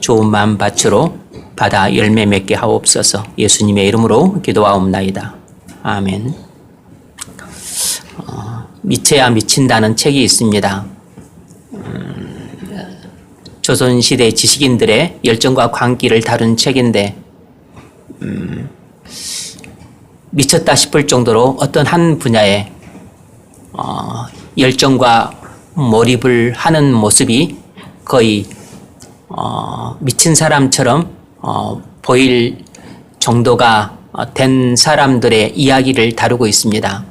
좋은 마음밭으로 받아 열매 맺게 하옵소서. 예수님의 이름으로 기도하옵나이다. 아멘. 미쳐야 미친다는 책이 있습니다. 조선시대 지식인들의 열정과 광기를 다룬 책인데 미쳤다 싶을 정도로 어떤 한 분야에 열정과 몰입을 하는 모습이 거의 미친 사람처럼 보일 정도가 된 사람들의 이야기를 다루고 있습니다.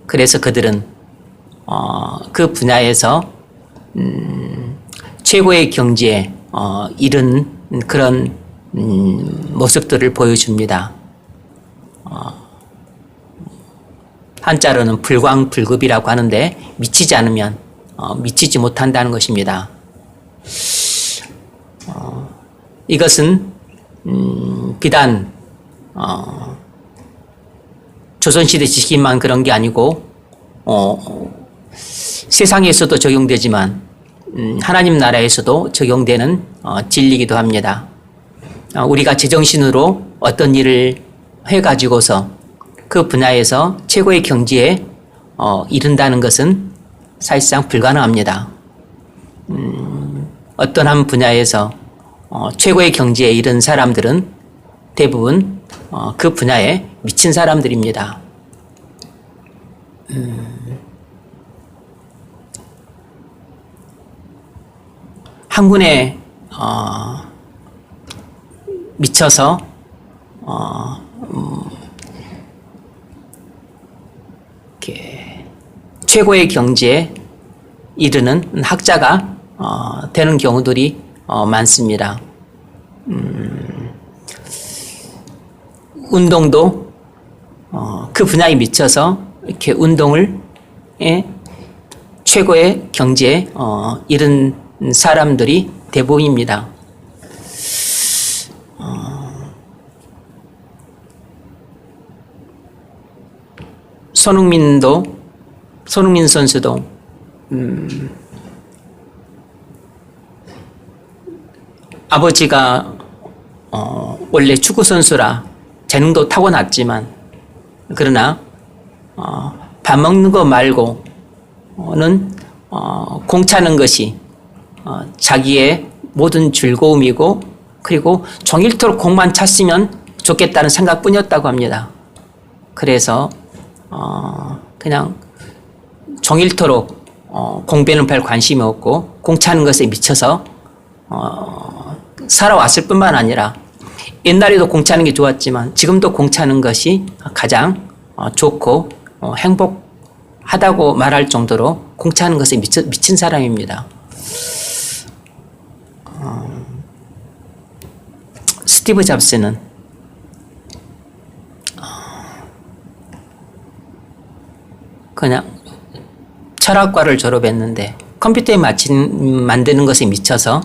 그래서 그들은 그 분야에서 최고의 경지에 이른 그런 모습들을 보여줍니다. 한자로는 불광불급이라고 하는데 미치지 않으면 미치지 못한다는 것입니다. 이것은 비단 조선시대 지식인만 그런 게 아니고 세상에서도 적용되지만 하나님 나라에서도 적용되는 진리이기도 합니다. 우리가 제정신으로 어떤 일을 해가지고서 그 분야에서 최고의 경지에 이른다는 것은 사실상 불가능합니다. 어떤 한 분야에서 최고의 경지에 이른 사람들은 대부분 그 분야에 미친 사람들입니다. 학문에 미쳐서 이렇게 최고의 경지에 이르는 학자가 되는 경우들이 많습니다. 운동도 그 분야에 미쳐서 이렇게 운동을 최고의 경지에 이른 사람들이 대부분입니다. 손흥민 선수도 아버지가 원래 축구 선수라 재능도 타고났지만 그러나 밥 먹는 거 말고는 공 차는 것이 자기의 모든 즐거움이고 그리고 종일토록 공만 찼으면 좋겠다는 생각뿐이었다고 합니다. 그래서 그냥 종일토록 공배는 별 관심이 없고 공 차는 것에 미쳐서 살아왔을 뿐만 아니라 옛날에도 공 차는 게 좋았지만 지금도 공 차는 것이 가장 좋고 행복하다고 말할 정도로 공 차는 것에 미친 사람입니다. 스티브 잡스는 그냥 철학과를 졸업했는데 컴퓨터에 만드는 것에 미쳐서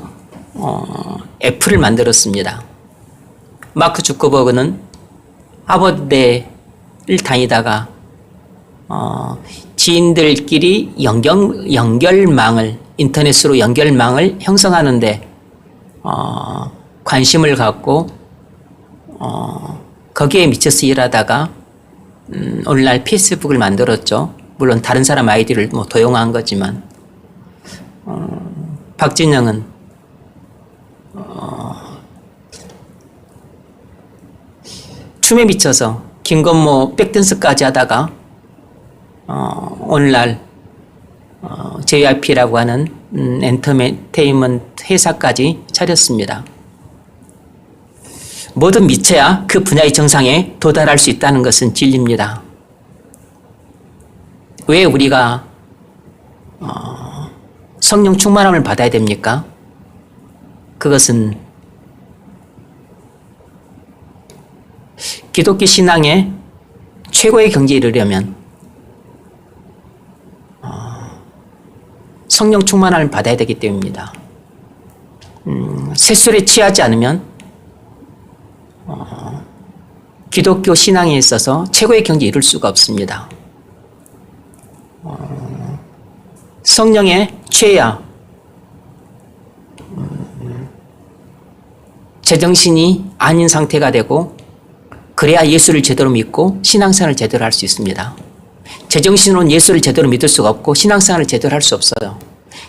애플을 만들었습니다. 마크 주커버그는 하버드대를 다니다가 지인들끼리 연결망을 인터넷으로 연결망을 형성하는데 관심을 갖고 거기에 미쳐서 일하다가 오늘날 페이스북을 만들었죠. 물론 다른 사람 아이디를 도용한 거지만 박진영은 춤에 미쳐서 김건모 백댄스까지 하다가 오늘날 JYP라고 하는 엔터테인먼트 회사까지 차렸습니다. 뭐든 미쳐야 그 분야의 정상에 도달할 수 있다는 것은 진리입니다. 왜 우리가 성령 충만함을 받아야 됩니까? 그것은 기독교 신앙의 최고의 경지에 이르려면 성령 충만함을 받아야 되기 때문입니다. 세술에 취하지 않으면 기독교 신앙에 있어서 최고의 경지에 이룰 수가 없습니다. 성령에 취해야 제정신이 아닌 상태가 되고 그래야 예수를 제대로 믿고 신앙생활을 제대로 할 수 있습니다. 제정신으로는 예수를 제대로 믿을 수가 없고 신앙생활을 제대로 할 수 없어요.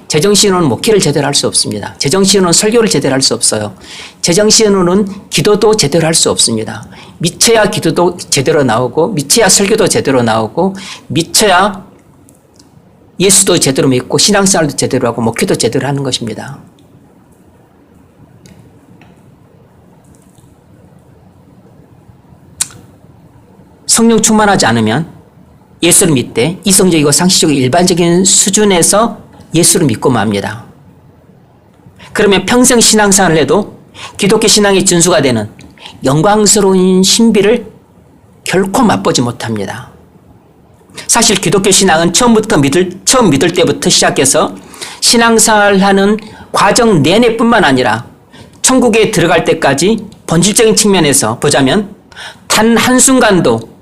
제정신으로는 목회를 제대로 할 수 없습니다. 제정신으로는 설교를 제대로 할 수 없어요. 제정신으로는 기도도 제대로 할 수 없습니다. 미쳐야 기도도 제대로 나오고 미쳐야 설교도 제대로 나오고 미쳐야 예수도 제대로 믿고 신앙생활도 제대로 하고 목회도 제대로 하는 것입니다. 성령 충만하지 않으면 예수를 믿되 이성적이고 상식적이고 일반적인 수준에서 예수를 믿고 맙니다. 그러면 평생 신앙생활을 해도 기독교 신앙의 준수가 되는 영광스러운 신비를 결코 맛보지 못합니다. 사실 기독교 신앙은 처음 믿을 때부터 시작해서 신앙생활하는 과정 내내뿐만 아니라 천국에 들어갈 때까지 본질적인 측면에서 보자면 단 한순간도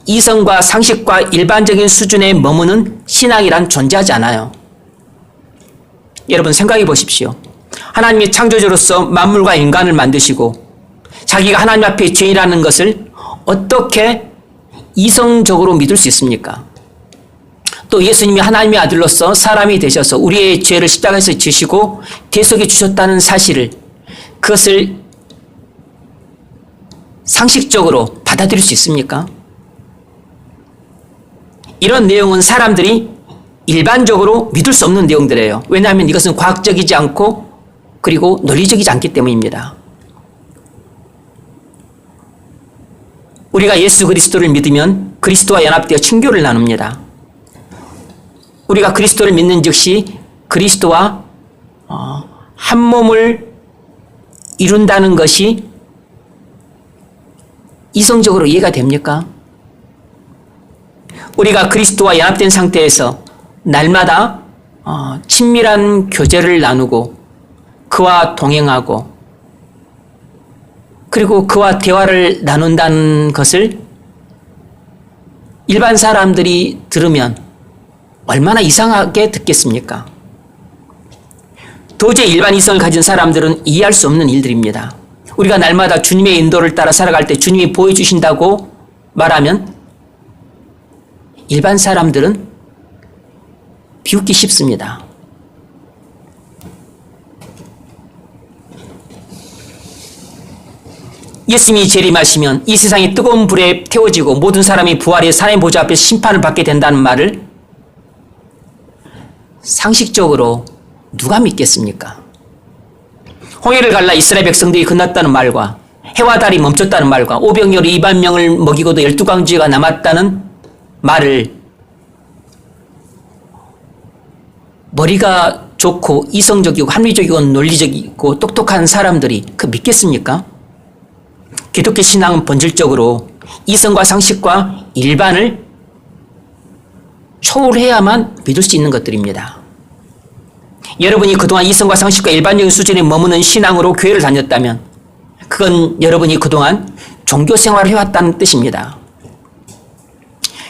이성과 상식과 일반적인 수준에 머무는 신앙이란 존재하지 않아요. 여러분 생각해 보십시오. 하나님이 창조주로서 만물과 인간을 만드시고 자기가 하나님 앞에 죄인이라는 것을 어떻게 이성적으로 믿을 수 있습니까? 또 예수님이 하나님의 아들로서 사람이 되셔서 우리의 죄를 십자가에서 지시고 대속해 주셨다는 사실을 그것을 상식적으로 받아들일 수 있습니까? 이런 내용은 사람들이 일반적으로 믿을 수 없는 내용들이에요. 왜냐하면 이것은 과학적이지 않고 그리고 논리적이지 않기 때문입니다. 우리가 예수 그리스도를 믿으면 그리스도와 연합되어 친교를 나눕니다. 우리가 그리스도를 믿는 즉시 그리스도와 한 몸을 이룬다는 것이 이성적으로 이해가 됩니까? 우리가 그리스도와 연합된 상태에서 날마다 친밀한 교제를 나누고 그와 동행하고 그리고 그와 대화를 나눈다는 것을 일반 사람들이 들으면 얼마나 이상하게 듣겠습니까? 도저히 일반 이성을 가진 사람들은 이해할 수 없는 일들입니다. 우리가 날마다 주님의 인도를 따라 살아갈 때 주님이 보여주신다고 말하면 일반 사람들은 비웃기 쉽습니다. 예수님이 재림하시면 이 세상이 뜨거운 불에 태워지고 모든 사람이 부활의 하나님 보좌 앞에 심판을 받게 된다는 말을 상식적으로 누가 믿겠습니까? 홍해를 갈라 이스라엘 백성들이 건넜다는 말과 해와 달이 멈췄다는 말과 오병이어로 2만 명을 먹이고도 12광주가 남았다는 말을 머리가 좋고 이성적이고 합리적이고 논리적이고 똑똑한 사람들이 그 믿겠습니까? 기독교 신앙은 본질적으로 이성과 상식과 일반을 초월해야만 믿을 수 있는 것들입니다. 여러분이 그동안 이성과 상식과 일반적인 수준에 머무는 신앙으로 교회를 다녔다면 그건 여러분이 그동안 종교 생활을 해왔다는 뜻입니다.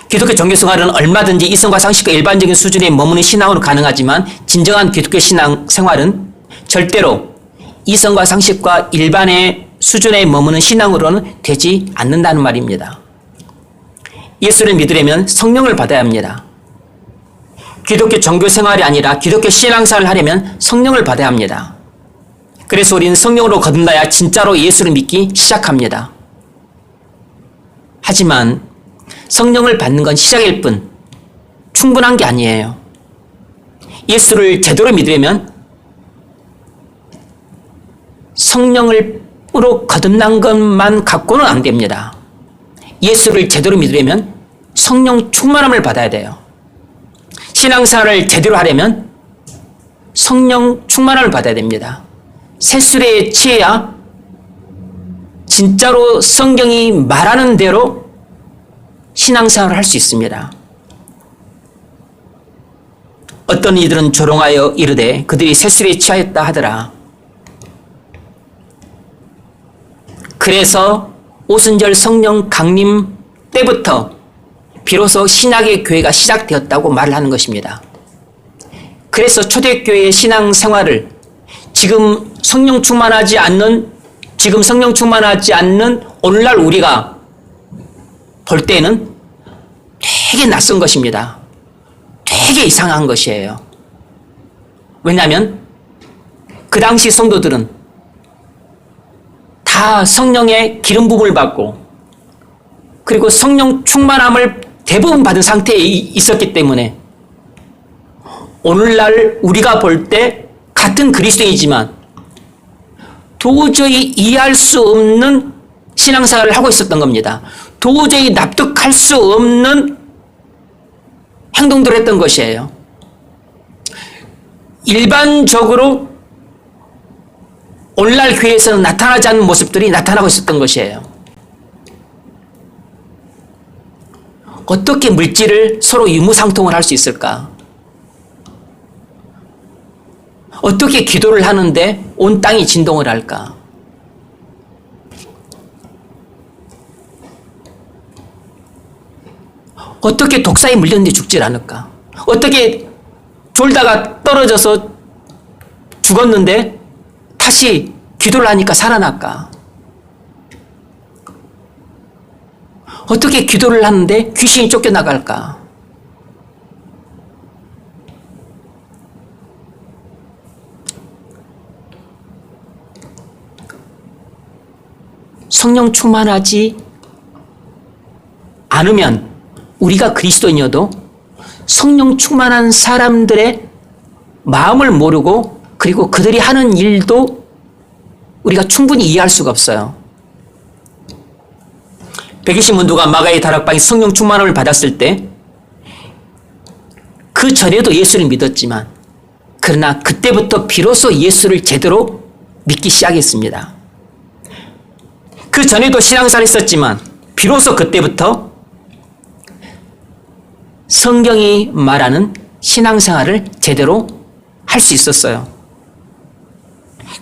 기독교 종교 생활은 얼마든지 이성과 상식과 일반적인 수준에 머무는 신앙으로 가능하지만 진정한 기독교 신앙 생활은 절대로 이성과 상식과 일반의 수준에 머무는 신앙으로는 되지 않는다는 말입니다. 예수를 믿으려면 성령을 받아야 합니다. 기독교 종교 생활이 아니라 기독교 신앙생활을 하려면 성령을 받아야 합니다. 그래서 우리는 성령으로 거듭나야 진짜로 예수를 믿기 시작합니다. 하지만 성령을 받는 건 시작일 뿐 충분한 게 아니에요. 예수를 제대로 믿으려면 성령으로 거듭난 것만 갖고는 안 됩니다. 예수를 제대로 믿으려면 성령 충만함을 받아야 돼요. 신앙생활을 제대로 하려면 성령 충만함을 받아야 됩니다. 새술에 취해야 진짜로 성경이 말하는 대로 신앙생활을 할 수 있습니다. 어떤 이들은 조롱하여 이르되 그들이 새술에 취하였다 하더라. 그래서 오순절 성령 강림 때부터 비로소 신약의 교회가 시작되었다고 말을 하는 것입니다. 그래서 초대교회의 신앙생활을 지금 성령 충만하지 않는 오늘날 우리가 볼 때는 되게 낯선 것입니다. 되게 이상한 것이에요. 왜냐하면 그 당시 성도들은 다 성령의 기름 부음을 받고 그리고 성령 충만함을 대부분 받은 상태에 있었기 때문에 오늘날 우리가 볼 때 같은 그리스도인이지만 도저히 이해할 수 없는 신앙생활을 하고 있었던 겁니다. 도저히 납득할 수 없는 행동들을 했던 것이에요. 일반적으로 오늘날 교회에서는 나타나지 않는 모습들이 나타나고 있었던 것이에요. 어떻게 물질을 서로 유무상통을 할 수 있을까? 어떻게 기도를 하는데 온 땅이 진동을 할까? 어떻게 독사에 물렸는데 죽질 않을까? 어떻게 졸다가 떨어져서 죽었는데 다시 기도를 하니까 살아날까? 어떻게 기도를 하는데 귀신이 쫓겨나갈까? 성령 충만하지 않으면 우리가 그리스도인이어도 성령 충만한 사람들의 마음을 모르고 그리고 그들이 하는 일도 우리가 충분히 이해할 수가 없어요. 백이십 문도가 마가의 다락방에 성령 충만함을 받았을 때 그 전에도 예수를 믿었지만 그러나 그때부터 비로소 예수를 제대로 믿기 시작했습니다. 그 전에도 신앙생활을 했었지만 비로소 그때부터 성경이 말하는 신앙생활을 제대로 할 수 있었어요.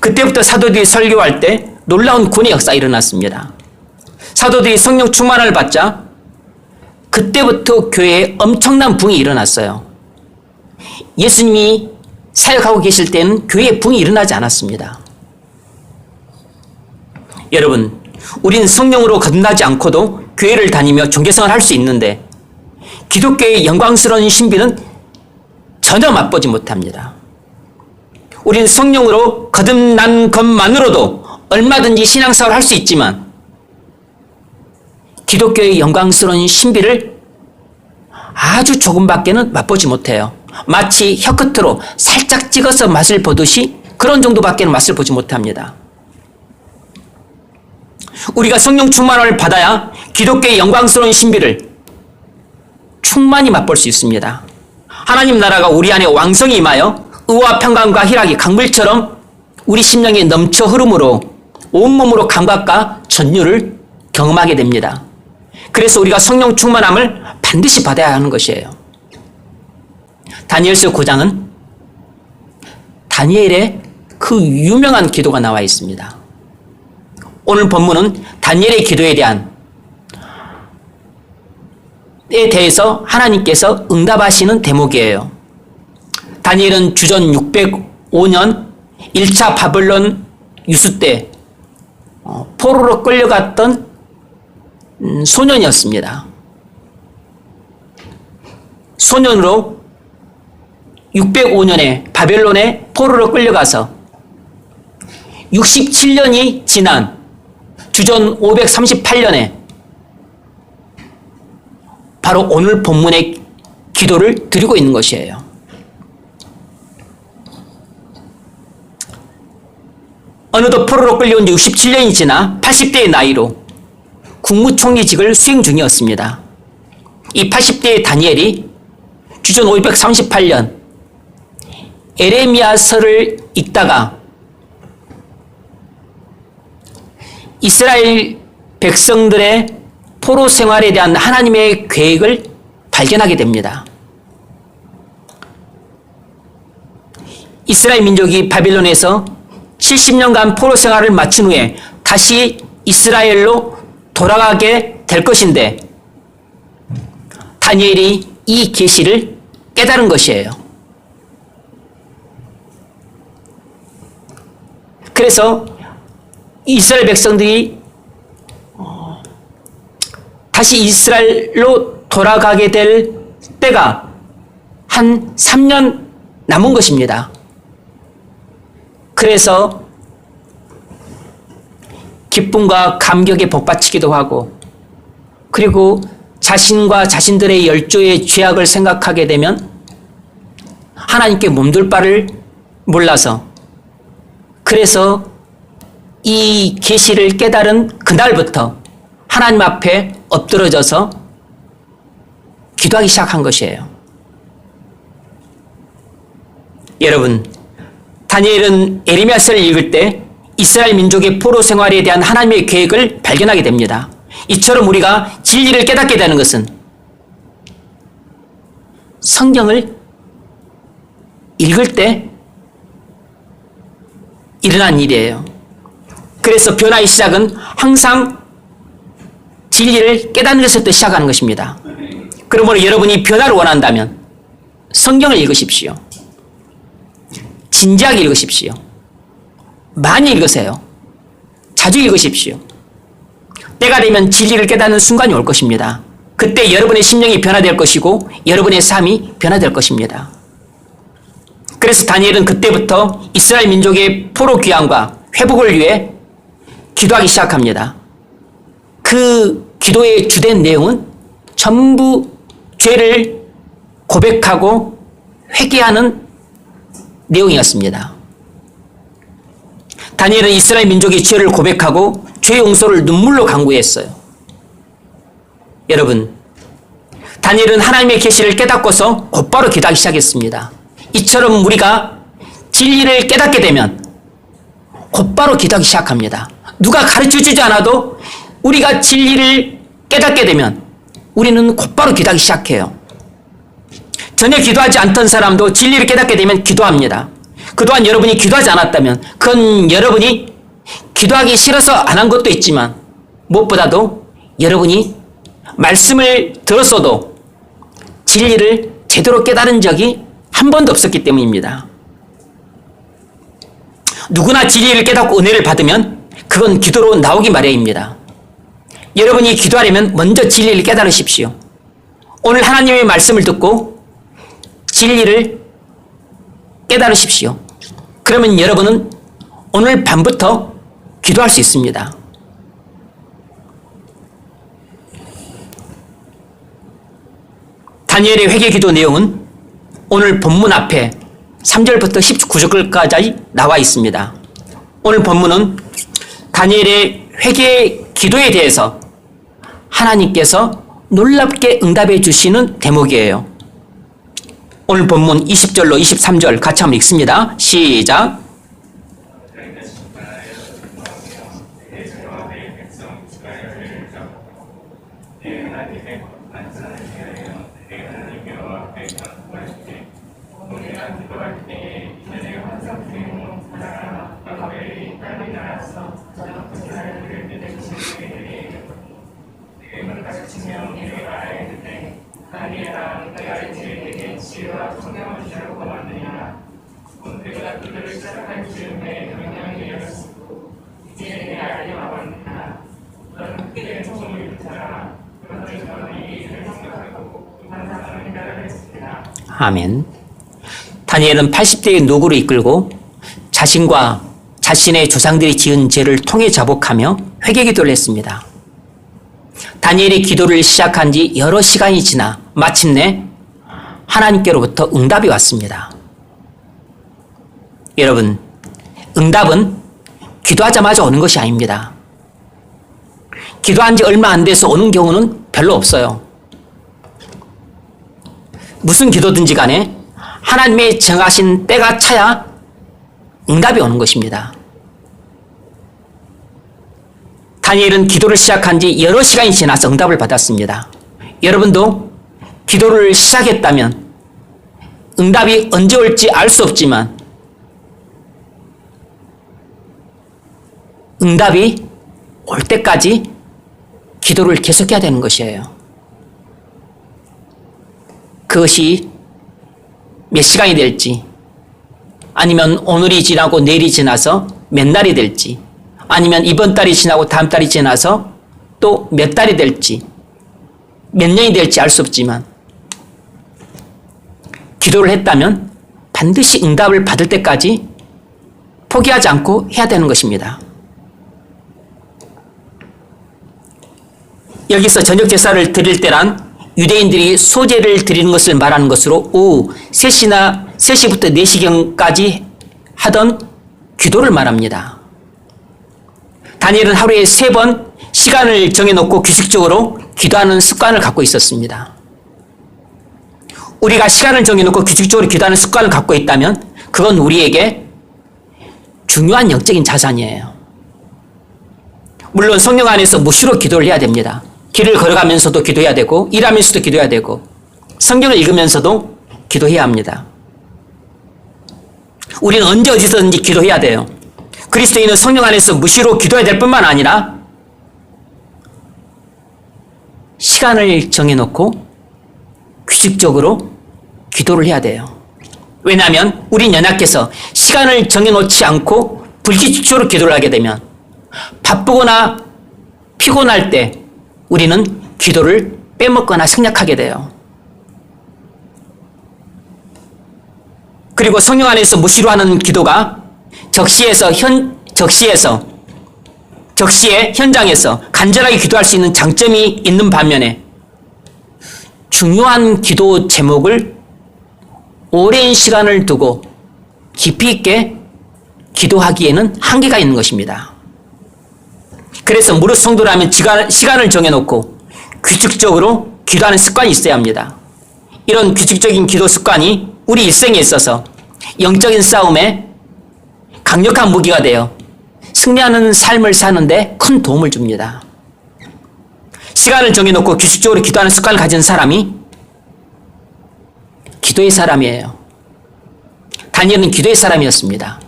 그때부터 사도들이 설교할 때 놀라운 구원의 역사가 일어났습니다. 사도들이 성령 충만함을 받자 그때부터 교회에 엄청난 부흥이 일어났어요. 예수님이 사역하고 계실 때는 교회에 부흥이 일어나지 않았습니다. 여러분, 우리는 성령으로 거듭나지 않고도 교회를 다니며 종교생활을 할 수 있는데 기독교의 영광스러운 신비는 전혀 맛보지 못합니다. 우리는 성령으로 거듭난 것만으로도 얼마든지 신앙생활을 할 수 있지만 기독교의 영광스러운 신비를 아주 조금밖에는 맛보지 못해요. 마치 혀끝으로 살짝 찍어서 맛을 보듯이 그런 정도밖에는 맛을 보지 못합니다. 우리가 성령 충만함을 받아야 기독교의 영광스러운 신비를 충만히 맛볼 수 있습니다. 하나님 나라가 우리 안에 왕성히 임하여 의와 평강과 희락이 강물처럼 우리 심령에 넘쳐 흐름으로 온몸으로 감각과 전율을 경험하게 됩니다. 그래서 우리가 성령 충만함을 반드시 받아야 하는 것이에요. 다니엘서 9장은 다니엘의 그 유명한 기도가 나와 있습니다. 오늘 본문은 다니엘의 기도에 대해서 하나님께서 응답하시는 대목이에요. 다니엘은 주전 605년 1차 바벨론 유수 때 포로로 끌려갔던 소년이었습니다. 소년으로 605년에 바벨론에 포로로 끌려가서 67년이 지난 주전 538년에 바로 오늘 본문의 기도를 드리고 있는 것이에요. 어느덧 포로로 끌려온 지 67년이 지나 80대의 나이로 국무총리직을 수행 중이었습니다. 이 80대의 다니엘이 주전 538년 에레미야서를 읽다가 이스라엘 백성들의 포로 생활에 대한 하나님의 계획을 발견하게 됩니다. 이스라엘 민족이 바빌론에서 70년간 포로 생활을 마친 후에 다시 이스라엘로 돌아가게 될 것인데 다니엘이 이 계시를 깨달은 것이에요. 그래서 이스라엘 백성들이 다시 이스라엘로 돌아가게 될 때가 한 3년 남은 것입니다. 그래서 기쁨과 감격에 복받치기도 하고, 그리고 자신과 자신들의 열조의 죄악을 생각하게 되면 하나님께 몸둘 바를 몰라서, 그래서 이 계시를 깨달은 그날부터 하나님 앞에 엎드러져서 기도하기 시작한 것이에요. 여러분, 다니엘은 에레미야서를 읽을 때 이스라엘 민족의 포로 생활에 대한 하나님의 계획을 발견하게 됩니다. 이처럼 우리가 진리를 깨닫게 되는 것은 성경을 읽을 때 일어난 일이에요. 그래서 변화의 시작은 항상 진리를 깨닫는 것에서부터 시작하는 것입니다. 그러므로 여러분이 변화를 원한다면 성경을 읽으십시오. 진지하게 읽으십시오. 많이 읽으세요. 자주 읽으십시오. 때가 되면 진리를 깨닫는 순간이 올 것입니다. 그때 여러분의 심령이 변화될 것이고 여러분의 삶이 변화될 것입니다. 그래서 다니엘은 그때부터 이스라엘 민족의 포로 귀환과 회복을 위해 기도하기 시작합니다. 그 기도의 주된 내용은 전부 죄를 고백하고 회개하는 내용이었습니다. 다니엘은 이스라엘 민족이 죄를 고백하고 죄 용서를 눈물로 간구했어요. 여러분, 다니엘은 하나님의 계시를 깨닫고서 곧바로 기도하기 시작했습니다. 이처럼 우리가 진리를 깨닫게 되면 곧바로 기도하기 시작합니다. 누가 가르쳐주지 않아도 우리가 진리를 깨닫게 되면 우리는 곧바로 기도하기 시작해요. 전혀 기도하지 않던 사람도 진리를 깨닫게 되면 기도합니다. 그동안 여러분이 기도하지 않았다면 그건 여러분이 기도하기 싫어서 안 한 것도 있지만 무엇보다도 여러분이 말씀을 들었어도 진리를 제대로 깨달은 적이 한 번도 없었기 때문입니다. 누구나 진리를 깨닫고 은혜를 받으면 그건 기도로 나오기 마련입니다. 여러분이 기도하려면 먼저 진리를 깨달으십시오. 오늘 하나님의 말씀을 듣고 진리를 깨달으십시오. 그러면 여러분은 오늘 밤부터 기도할 수 있습니다. 다니엘의 회개 기도 내용은 오늘 본문 앞에 3절부터 19절까지 나와 있습니다. 오늘 본문은 다니엘의 회개 기도에 대해서 하나님께서 놀랍게 응답해 주시는 대목이에요. 오늘 본문 20절로 23절 같이 한번 읽습니다. 시작. 아멘. 다니엘은 80대의 노구를 이끌고 자신과 자신의 조상들이 지은 죄를 통해 자복하며 회개 기도를 했습니다. 다니엘이 기도를 시작한 지 여러 시간이 지나 마침내 하나님께로부터 응답이 왔습니다. 여러분, 응답은 기도하자마자 오는 것이 아닙니다. 기도한 지 얼마 안 돼서 오는 경우는 별로 없어요. 무슨 기도든지 간에 하나님의 정하신 때가 차야 응답이 오는 것입니다. 다니엘은 기도를 시작한 지 여러 시간이 지나서 응답을 받았습니다. 여러분도 기도를 시작했다면 응답이 언제 올지 알 수 없지만 응답이 올 때까지 기도를 계속해야 되는 것이에요. 그것이 몇 시간이 될지 아니면 오늘이 지나고 내일이 지나서 몇 날이 될지, 아니면 이번 달이 지나고 다음 달이 지나서 또 몇 달이 될지, 몇 년이 될지 알 수 없지만 기도를 했다면 반드시 응답을 받을 때까지 포기하지 않고 해야 되는 것입니다. 여기서 저녁 제사를 드릴 때란 유대인들이 소제를 드리는 것을 말하는 것으로 오후 3시부터 4시경까지 하던 기도를 말합니다. 다니엘은 하루에 3번 시간을 정해놓고 규칙적으로 기도하는 습관을 갖고 있었습니다. 우리가 시간을 정해놓고 규칙적으로 기도하는 습관을 갖고 있다면 그건 우리에게 중요한 영적인 자산이에요. 물론 성령 안에서 무시로 기도를 해야 됩니다. 길을 걸어가면서도 기도해야 되고 일하면서도 기도해야 되고 성경을 읽으면서도 기도해야 합니다. 우리는 언제 어디서든지 기도해야 돼요. 그리스도인은 성령 안에서 무시로 기도해야 될 뿐만 아니라 시간을 정해놓고 규칙적으로 기도를 해야 돼요. 왜냐하면 우린 연약해서 시간을 정해놓지 않고 불규칙적으로 기도를 하게 되면 바쁘거나 피곤할 때 우리는 기도를 빼먹거나 생략하게 돼요. 그리고 성령 안에서 무시로 하는 기도가 적시의 현장에서 간절하게 기도할 수 있는 장점이 있는 반면에 중요한 기도 제목을 오랜 시간을 두고 깊이 있게 기도하기에는 한계가 있는 것입니다. 그래서 무릇 성도라면 시간을 정해놓고 규칙적으로 기도하는 습관이 있어야 합니다. 이런 규칙적인 기도 습관이 우리 일생에 있어서 영적인 싸움에 강력한 무기가 되어 승리하는 삶을 사는데 큰 도움을 줍니다. 시간을 정해놓고 규칙적으로 기도하는 습관을 가진 사람이 기도의 사람이에요. 다니엘은 기도의 사람이었습니다.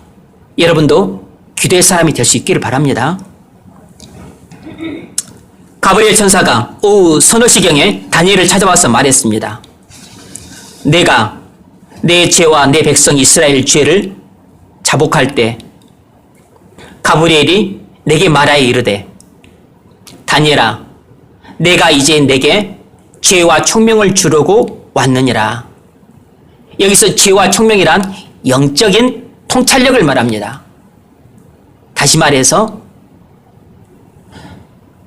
여러분도 기도의 사람이 될 수 있기를 바랍니다. 가브리엘 천사가 오후 서너 시경에 다니엘을 찾아와서 말했습니다. 내가 내 죄와 내 백성 이스라엘 죄를 자복할 때 가브리엘이 내게 말하여 이르되 다니엘아 내가 이제 내게 죄와 총명을 주려고 왔느니라. 여기서 죄와 총명이란 영적인 통찰력을 말합니다. 다시 말해서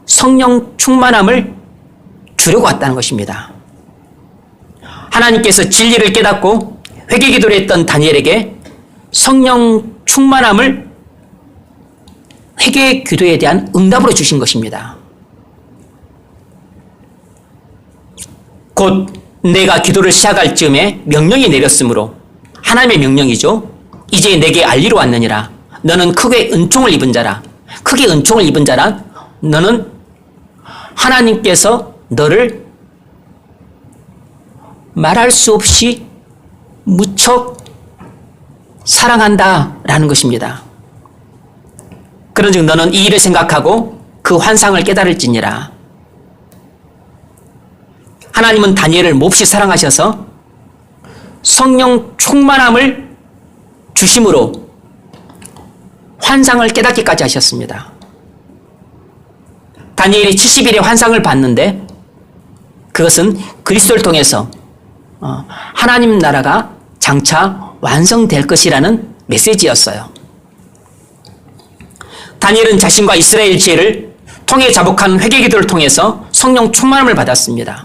성령 충만함을 주려고 왔다는 것입니다. 하나님께서 진리를 깨닫고 회개기도를 했던 다니엘에게 성령 충만함을 회개 기도에 대한 응답으로 주신 것입니다. 곧 내가 기도를 시작할 즈음에 명령이 내렸으므로 하나님의 명령이죠. 이제 내게 알리러 왔느니라. 너는 크게 은총을 입은 자라. 크게 은총을 입은 자란 너는 하나님께서 너를 말할 수 없이 무척 사랑한다라는 것입니다. 그런즉 너는 이 일을 생각하고 그 환상을 깨달을지니라. 하나님은 다니엘을 몹시 사랑하셔서 성령 충만함을 주심으로 환상을 깨닫기까지 하셨습니다. 다니엘이 70일의 환상을 봤는데 그것은 그리스도를 통해서 하나님 나라가 장차 완성될 것이라는 메시지였어요. 다니엘은 자신과 이스라엘 죄를 통해 자복하는 회개기도를 통해서 성령 충만함을 받았습니다.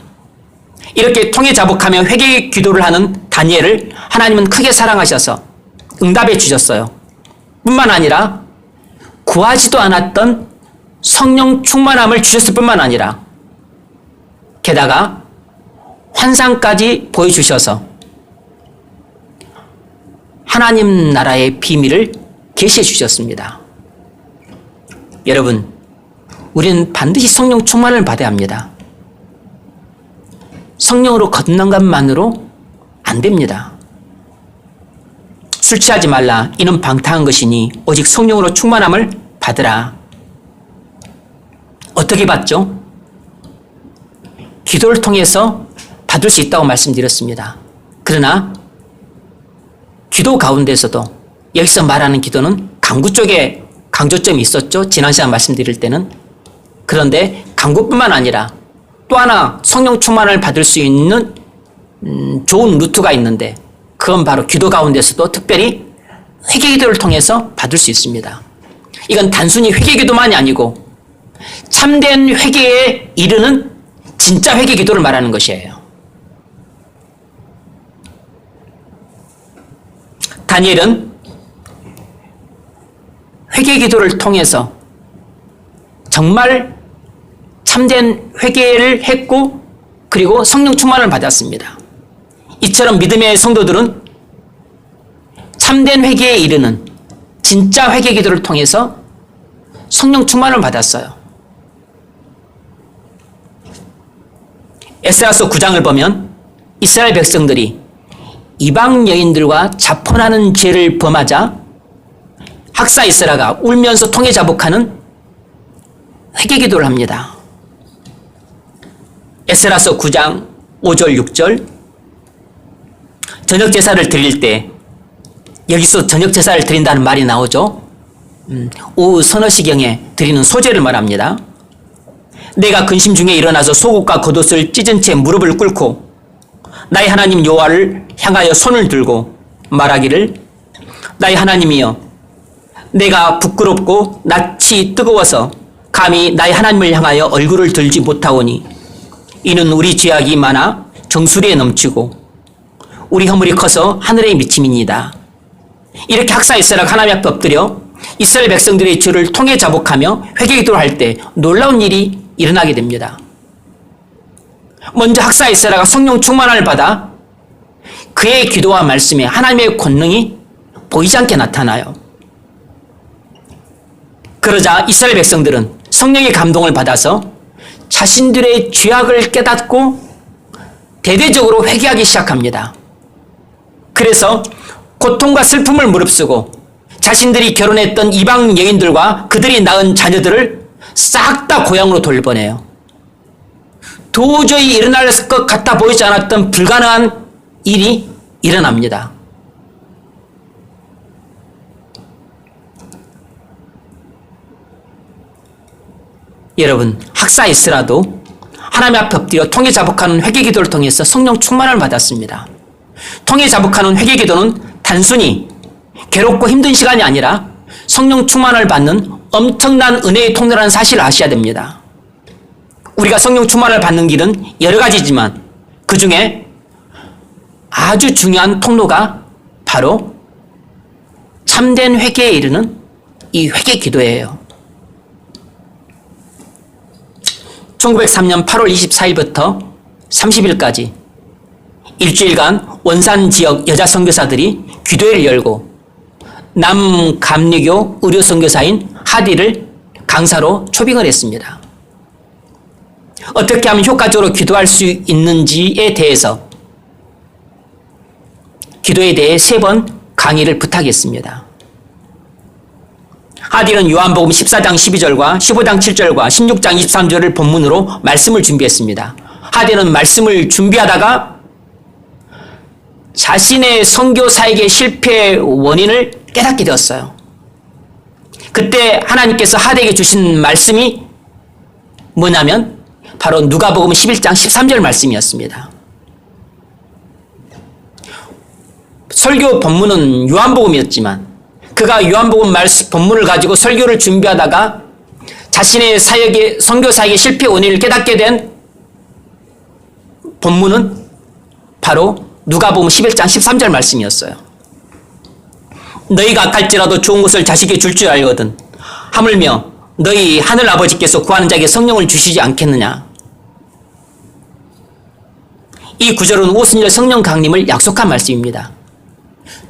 이렇게 통해 자복하며 회개기도를 하는 다니엘을 하나님은 크게 사랑하셔서 응답해 주셨어요. 뿐만 아니라 구하지도 않았던 성령 충만함을 주셨을 뿐만 아니라 게다가 환상까지 보여주셔서 하나님 나라의 비밀을 계시해 주셨습니다. 여러분, 우리는 반드시 성령 충만을 받아야 합니다. 성령으로 걷는 것만으로 안 됩니다. 술 취하지 말라. 이는 방탕한 것이니 오직 성령으로 충만함을 받으라. 어떻게 받죠? 기도를 통해서 받을 수 있다고 말씀드렸습니다. 그러나 기도 가운데서도 여기서 말하는 기도는 강구 쪽에 강조점이 있었죠. 지난 시간 말씀드릴 때는. 그런데 강구뿐만 아니라 또 하나 성령 충만을 받을 수 있는 좋은 루트가 있는데 그건 바로 기도 가운데서도 특별히 회개기도를 통해서 받을 수 있습니다. 이건 단순히 회개기도만이 아니고 참된 회개에 이르는 진짜 회개기도를 말하는 것이에요. 다니엘은 회개기도를 통해서 정말 참된 회개를 했고 그리고 성령 충만을 받았습니다. 이처럼 믿음의 성도들은 참된 회개에 이르는 진짜 회개기도를 통해서 성령 충만을 받았어요. 에스라서 9장을 보면 이스라엘 백성들이 이방 여인들과 자폰하는 죄를 범하자 학사 에스라가 울면서 통해 자복하는 회개기도를 합니다. 에스라서 9장 5절 6절 저녁 제사를 드릴 때 여기서 저녁 제사를 드린다는 말이 나오죠. 오후 서너 시경에 드리는 소제를 말합니다. 내가 근심 중에 일어나서 속옷과 겉옷을 찢은 채 무릎을 꿇고 나의 하나님 여호와를 향하여 손을 들고 말하기를 나의 하나님이여 내가 부끄럽고 낯이 뜨거워서 감히 나의 하나님을 향하여 얼굴을 들지 못하오니 이는 우리 죄악이 많아 정수리에 넘치고 우리 허물이 커서 하늘에 미침이니이다. 이렇게 학사 에스라가 하나님 앞에 엎드려 이스라엘 백성들의 죄를 통해 자복하며 회개기도를 할 때 놀라운 일이 일어나게 됩니다. 먼저 학사 에스라가 성령 충만을 받아 그의 기도와 말씀에 하나님의 권능이 보이지 않게 나타나요. 그러자 이스라엘 백성들은 성령의 감동을 받아서 자신들의 죄악을 깨닫고 대대적으로 회개하기 시작합니다. 그래서 고통과 슬픔을 무릅쓰고 자신들이 결혼했던 이방 여인들과 그들이 낳은 자녀들을 싹 다 고향으로 돌려보내요. 도저히 일어날 것 같아 보이지 않았던 불가능한 일이 일어납니다. 여러분, 학사 에스라도 하나님 앞에 엎드려 통해 자복하는 회개기도를 통해서 성령 충만을 받았습니다. 통해 자복하는 회개기도는 단순히 괴롭고 힘든 시간이 아니라 성령 충만을 받는 엄청난 은혜의 통로라는 사실을 아셔야 됩니다. 우리가 성령 충만을 받는 길은 여러 가지지만 그 중에 아주 중요한 통로가 바로 참된 회개에 이르는 이 회개기도예요. 1903년 8월 24일부터 30일까지 일주일간 원산 지역 여자 선교사들이 기도회를 열고 남감리교 의료 선교사인 하디를 강사로 초빙을 했습니다. 어떻게 하면 효과적으로 기도할 수 있는지에 대해서 기도에 대해 3번 강의를 부탁했습니다. 하디는 요한복음 14장 12절과 15장 7절과 16장 23절을 본문으로 말씀을 준비했습니다. 하디는 말씀을 준비하다가 자신의 선교사에게 실패의 원인을 깨닫게 되었어요. 그때 하나님께서 하디에게 주신 말씀이 뭐냐면 바로 누가복음 11장 13절 말씀이었습니다. 설교 본문은 요한복음이었지만 그가 요한복음 본문을 가지고 설교를 준비하다가 자신의 선교사에게 실패 원인을 깨닫게 된 본문은 바로 누가복음 11장 13절 말씀이었어요. 너희가 악할지라도 좋은 것을 자식에게 줄 줄 알거든 하물며 너희 하늘 아버지께서 구하는 자에게 성령을 주시지 않겠느냐. 이 구절은 오순절 성령 강림을 약속한 말씀입니다.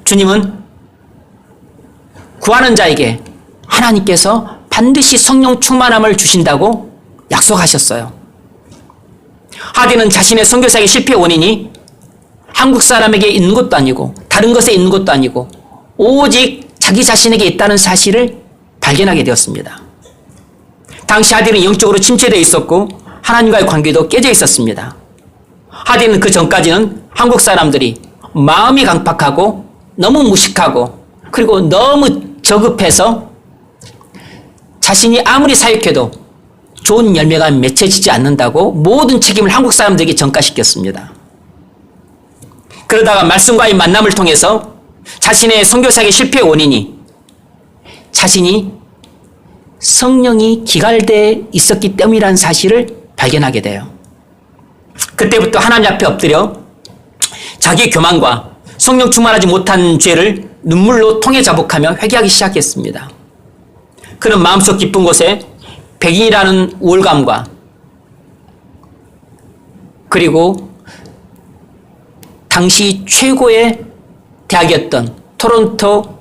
주님은 구하는 자에게 하나님께서 반드시 성령 충만함을 주신다고 약속하셨어요. 하디는 자신의 선교사의 실패 원인이 한국 사람에게 있는 것도 아니고 다른 것에 있는 것도 아니고 오직 자기 자신에게 있다는 사실을 발견하게 되었습니다. 당시 하디는 영적으로 침체되어 있었고 하나님과의 관계도 깨져 있었습니다. 하디는 그 전까지는 한국 사람들이 마음이 강팍하고 너무 무식하고 그리고 너무 저급해서 자신이 아무리 사역해도 좋은 열매가 맺혀지지 않는다고 모든 책임을 한국 사람들에게 전가시켰습니다. 그러다가 말씀과의 만남을 통해서 자신의 선교사역의 실패의 원인이 자신이 성령이 기갈되어 있었기 때문이라는 사실을 발견하게 돼요. 그때부터 하나님 앞에 엎드려 자기 교만과 성령 충만하지 못한 죄를 눈물로 통해 자복하며 회개하기 시작했습니다. 그는 마음속 깊은 곳에 백인이라는 우월감과 그리고 당시 최고의 대학이었던 토론토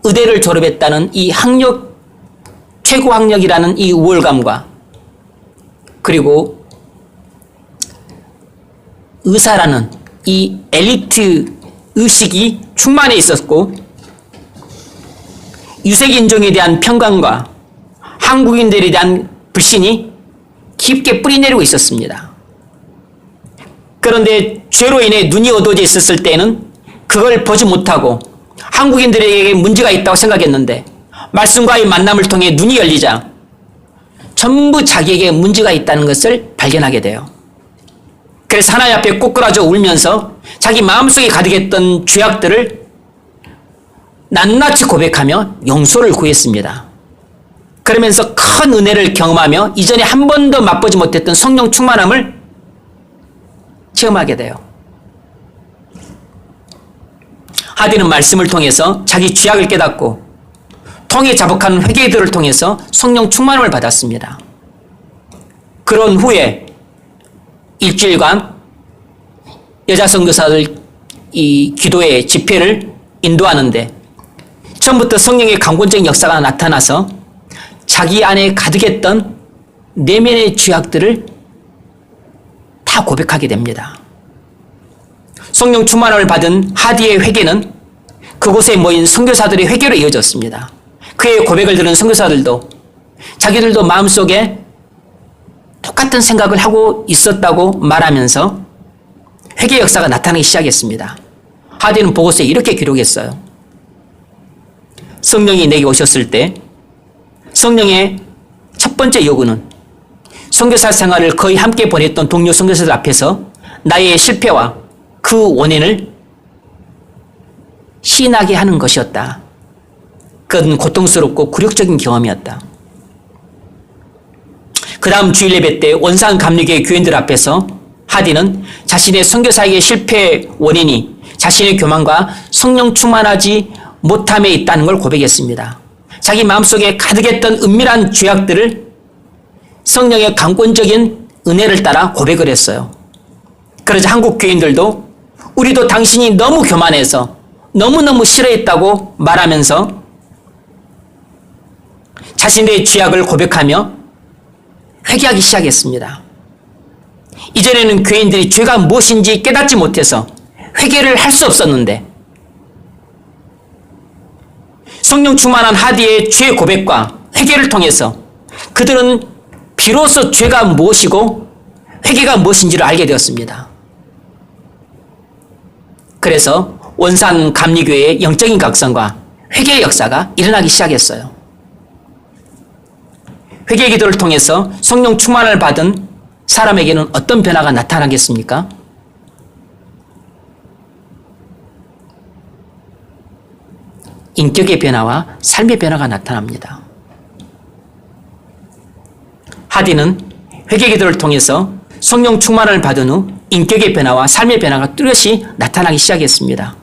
의대를 졸업했다는 이 학력, 최고 학력이라는 이 우월감과 그리고 의사라는 이 엘리트 의식이 충만해 있었고 유색인종에 대한 편견과 한국인들에 대한 불신이 깊게 뿌리내리고 있었습니다. 그런데 죄로 인해 눈이 어두워져 있었을 때는 그걸 보지 못하고 한국인들에게 문제가 있다고 생각했는데 말씀과의 만남을 통해 눈이 열리자 전부 자기에게 문제가 있다는 것을 발견하게 돼요. 그래서 하나님 앞에 꼬꾸라져 울면서 자기 마음속에 가득했던 죄악들을 낱낱이 고백하며 용서를 구했습니다. 그러면서 큰 은혜를 경험하며 이전에 한 번도 맛보지 못했던 성령 충만함을 체험하게 돼요. 하디는 말씀을 통해서 자기 죄악을 깨닫고 통해 자복하는 회개들을 통해서 성령 충만함을 받았습니다. 그런 후에 일주일간 여자 선교사들 이 기도회 집회를 인도하는데 처음부터 성령의 강권적인 역사가 나타나서 자기 안에 가득했던 내면의 죄악들을 다 고백하게 됩니다. 성령 충만함을 받은 하디의 회개는 그곳에 모인 선교사들의 회개로 이어졌습니다. 그의 고백을 들은 선교사들도 자기들도 마음속에 똑같은 생각을 하고 있었다고 말하면서 회개 역사가 나타나기 시작했습니다. 하디는 보고서에 이렇게 기록했어요. 성령이 내게 오셨을 때 성령의 첫 번째 요구는 선교사 생활을 거의 함께 보냈던 동료 선교사들 앞에서 나의 실패와 그 원인을 시인하게 하는 것이었다. 그건 고통스럽고 굴욕적인 경험이었다. 그 다음 주일 예배 때 원산 감리교회 교인들 앞에서 하디는 자신의 선교사역의 실패의 원인이 자신의 교만과 성령 충만하지 못함에 있다는 걸 고백했습니다. 자기 마음속에 가득했던 은밀한 죄악들을 성령의 강권적인 은혜를 따라 고백을 했어요. 그러자 한국 교인들도 우리도 당신이 너무 교만해서 너무너무 싫어했다고 말하면서 자신의 죄악을 고백하며 회개하기 시작했습니다. 이전에는 교인들이 죄가 무엇인지 깨닫지 못해서 회개를 할 수 없었는데 성령 충만한 하디의 죄 고백과 회개를 통해서 그들은 비로소 죄가 무엇이고 회개가 무엇인지를 알게 되었습니다. 그래서 원산 감리교회의 영적인 각성과 회개의 역사가 일어나기 시작했어요. 회개 기도를 통해서 성령 충만을 받은 사람에게는 어떤 변화가 나타나겠습니까? 인격의 변화와 삶의 변화가 나타납니다. 하디는 회개 기도를 통해서 성령 충만을 받은 후 인격의 변화와 삶의 변화가 뚜렷이 나타나기 시작했습니다.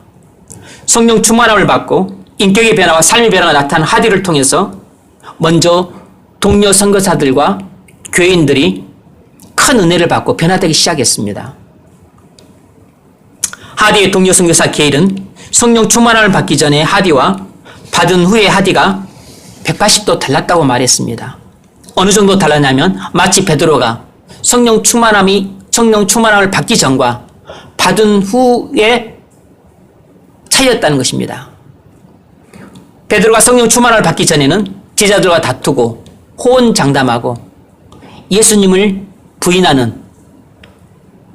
성령 충만함을 받고 인격의 변화와 삶의 변화가 나타난 하디를 통해서 먼저 동료 선교사들과 교인들이 큰 은혜를 받고 변화되기 시작했습니다. 하디의 동료 선교사 게일은 성령 충만함을 받기 전에 하디와 받은 후에 하디가 180도 달랐다고 말했습니다. 어느 정도 달랐냐면 마치 베드로가 성령 충만함을 받기 전과 받은 후에 차이였다는 것입니다. 베드로가 성령 충만함을 받기 전에는 제자들과 다투고 호언장담하고 예수님을 부인하는